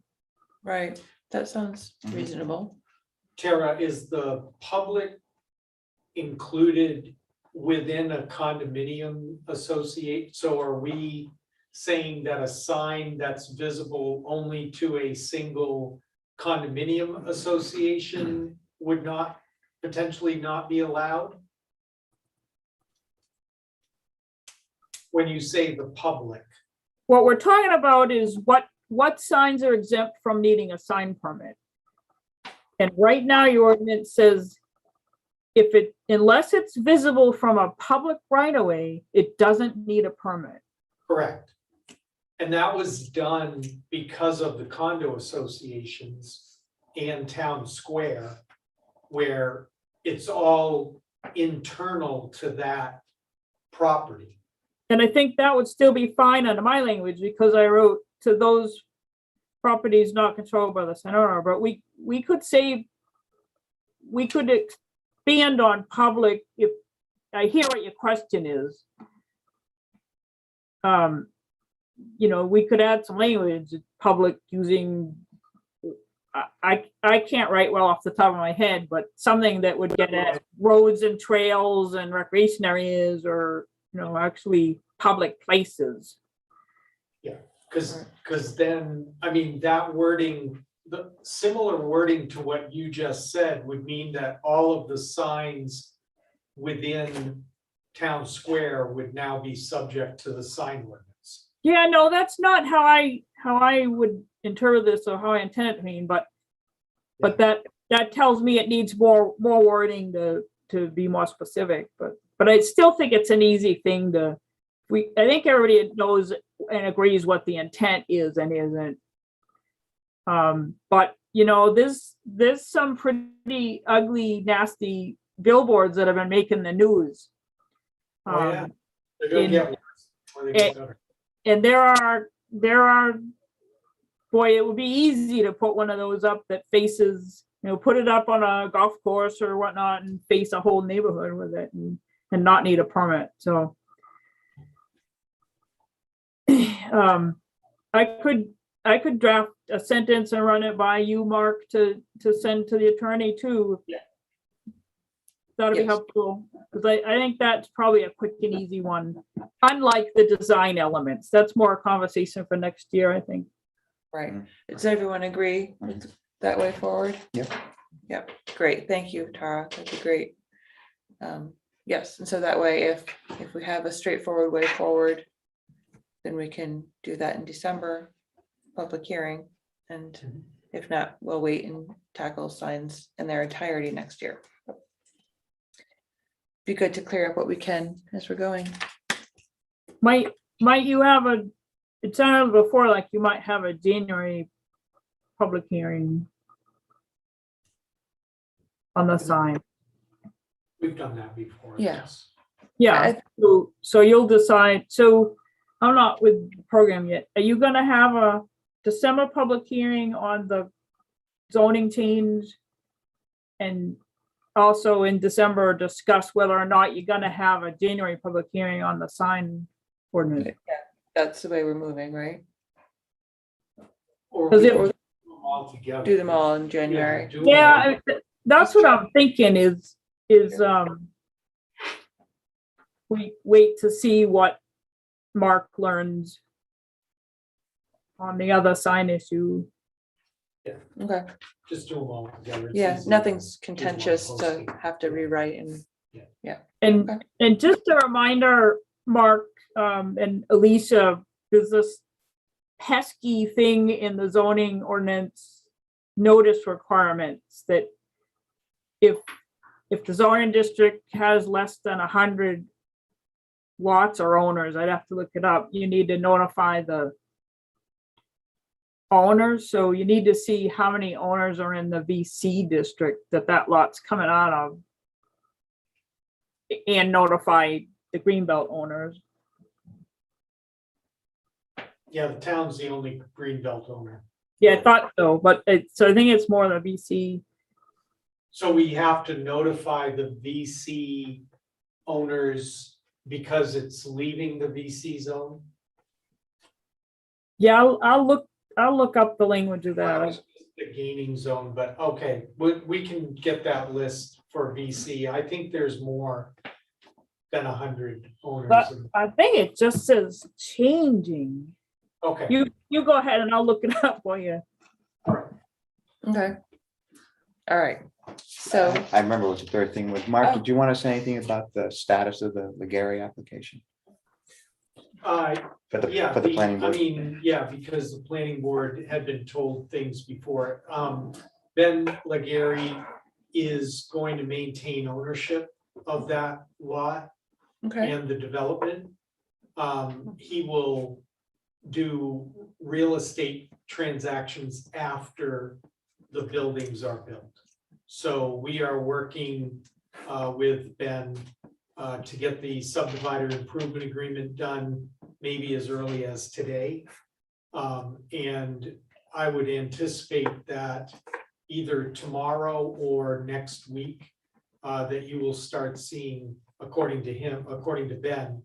Right. That sounds reasonable. Tara, is the public included within a condominium associate? So are we saying that a sign that's visible only to a single condominium association would not potentially not be allowed? When you say the public. What we're talking about is what signs are exempt from needing a sign permit. And right now your ordinance says unless it's visible from a public right of way, it doesn't need a permit. Correct. And that was done because of the condo associations and town square, where it's all internal to that property. And I think that would still be fine under my language because I wrote to those properties not controlled by the sign owner, but we could say, we could expand on public if I hear what your question is. We could add some language, public using, I can't write well off the top of my head, but something that would get at roads and trails and recreation areas or actually public places. Because then, I mean, that wording, the similar wording to what you just said would mean that all of the signs within town square would now be subject to the sign ordinance. Yeah, no, that's not how I would interpret this or how I intend it to mean, but that tells me it needs more wording to be more specific, but I still think it's an easy thing I think everybody knows and agrees what the intent is and isn't. But there's some pretty ugly, nasty billboards that have been making the news. Oh, yeah. They're gonna get worse before they get better. And there are, boy, it would be easy to put one of those up that faces, put it up on a golf course or whatnot and face a whole neighborhood with it and not need a permit. So I could draft a sentence and run it by you, Mark, to send to the attorney too. Yeah. That'd be helpful, because I think that's probably a quick and easy one. Unlike the design elements, that's more a conversation for next year, I think. Right. Does everyone agree with that way forward? Yep. Yep. Great. Thank you, Tara. That'd be great. Yes. And so that way, if we have a straightforward way forward, then we can do that in December, public hearing. And if not, we'll wait and tackle signs in their entirety next year. Be good to clear up what we can as we're going. Might you have it sounded before like you might have a January public hearing on the sign. We've done that before. Yeah. Yeah, so you'll decide. So I'm not with the program yet. Are you gonna have a December public hearing on the zoning change? And also in December, discuss whether or not you're gonna have a January public hearing on the sign ordinance? Yeah, that's the way we're moving, right? Or Does we it- can do them all together. Do them all in January. do them all. Yeah, that's what I'm thinking is we wait to see what Mark learns on the other sign issue. Okay. Just do them all together. It's Yeah, easy. nothing's Just one contentious to posting. have to rewrite and And, Okay. and just a reminder, Mark, and Alicia, there's this pesky thing in the zoning ordinance notice requirements that if the zoning district has less than 100 lots or owners, I'd have to look it up, you need to notify the owners. So you need to see how many owners are in the VC district that lot's coming out of, and notify the Greenbelt owners. Yeah, the town's the only Greenbelt owner. Yeah, I thought so, but so I think it's more the VC. So we have to notify the VC owners because it's leaving the VC zone? Yeah, I'll look up the language of that. The gaining zone, but okay, we can get that list for VC. I think there's more than 100 owners. But I think it just says changing. Okay. You go ahead and I'll look it up for you. okay. All right. So I remember what the third thing was. Mark, Oh. did you want to say anything about the status of the Legary application? For the planning board? I mean, yeah, because the planning board had been told things before. Ben Legary is going to maintain ownership of that lot okay. and the development. He will do real estate transactions after the buildings are built. So we are working with Ben to get the subdivider improvement agreement done maybe as early as today. And I would anticipate that either tomorrow or next week, that you will start seeing, according to Ben,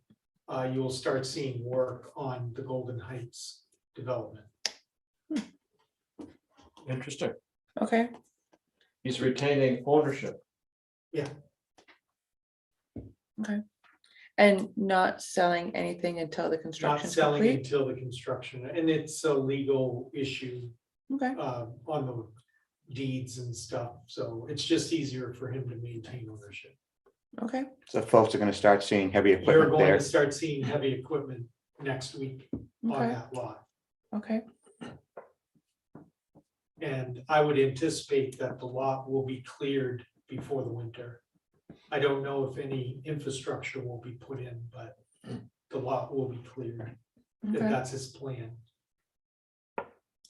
you will start seeing work on the Golden Heights development. Interesting. Okay. He's retaining ownership. Yeah. And not selling anything until the Not construction's selling complete? until the construction, and it's a legal issue Okay, on the deeds and stuff, so it's just easier for him to maintain ownership. okay, So folks are gonna start seeing heavy You're equipment going there. to start seeing heavy equipment next week on okay, that lot. okay, And I would anticipate that the lot will be cleared before the winter. I don't know if any infrastructure will be put in, but the lot will be cleared. If okay. that's his plan.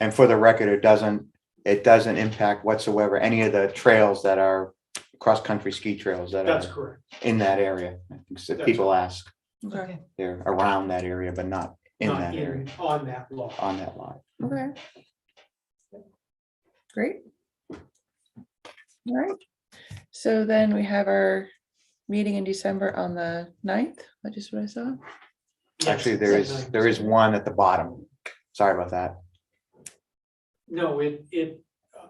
And for the record, it doesn't impact whatsoever any of the trails that are cross-country ski trails that That's are correct. in that area. I think so That's people ask, Okay, they're around that area, but not in Not that area, on that lot. on that lot. okay. Great. All right, so then we have our meeting in December on the 9th, that is what I saw. Yes, Actually, it's there is one at the bottom. Sorry about that. No,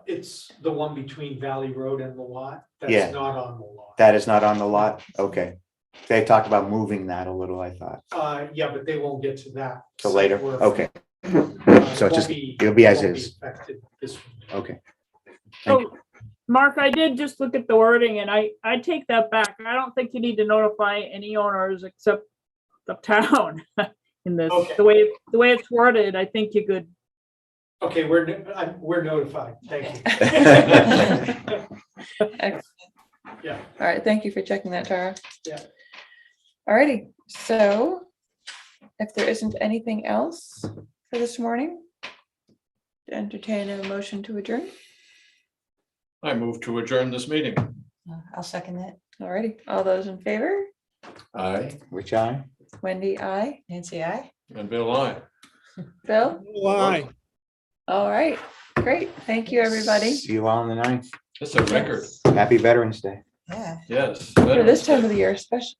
it's the one between Valley Road and the lot. Yeah. That's not on the lot. That is not on the lot? Okay. They talked about moving that a little, I thought. Yeah, but they won't get to that. So later, We're- okay, it So won't it's just- be- it'll be as won't is. affected this winter. okay. Thank So, Mark, I did just look at the wording and I take that back. I don't think you need to notify any owners except the town in this. Okay. The way it's worded, I think you could. Okay, we're notified. Thank you. Excellent. Yeah. All right, thank you for checking that, Tara. Yeah. All righty, so if there isn't anything else for this morning, entertain a motion to adjourn. I move to adjourn this meeting. I'll second that. All righty, all those in favor? Aye. Which eye? Wendy, I. Nancy, I. And Bill, I. Bill? Why? All right, great. Thank you, everybody. See you all on the 9th. It's a record. Happy Veterans Day. Yeah. Yes. For this time of the year, especially.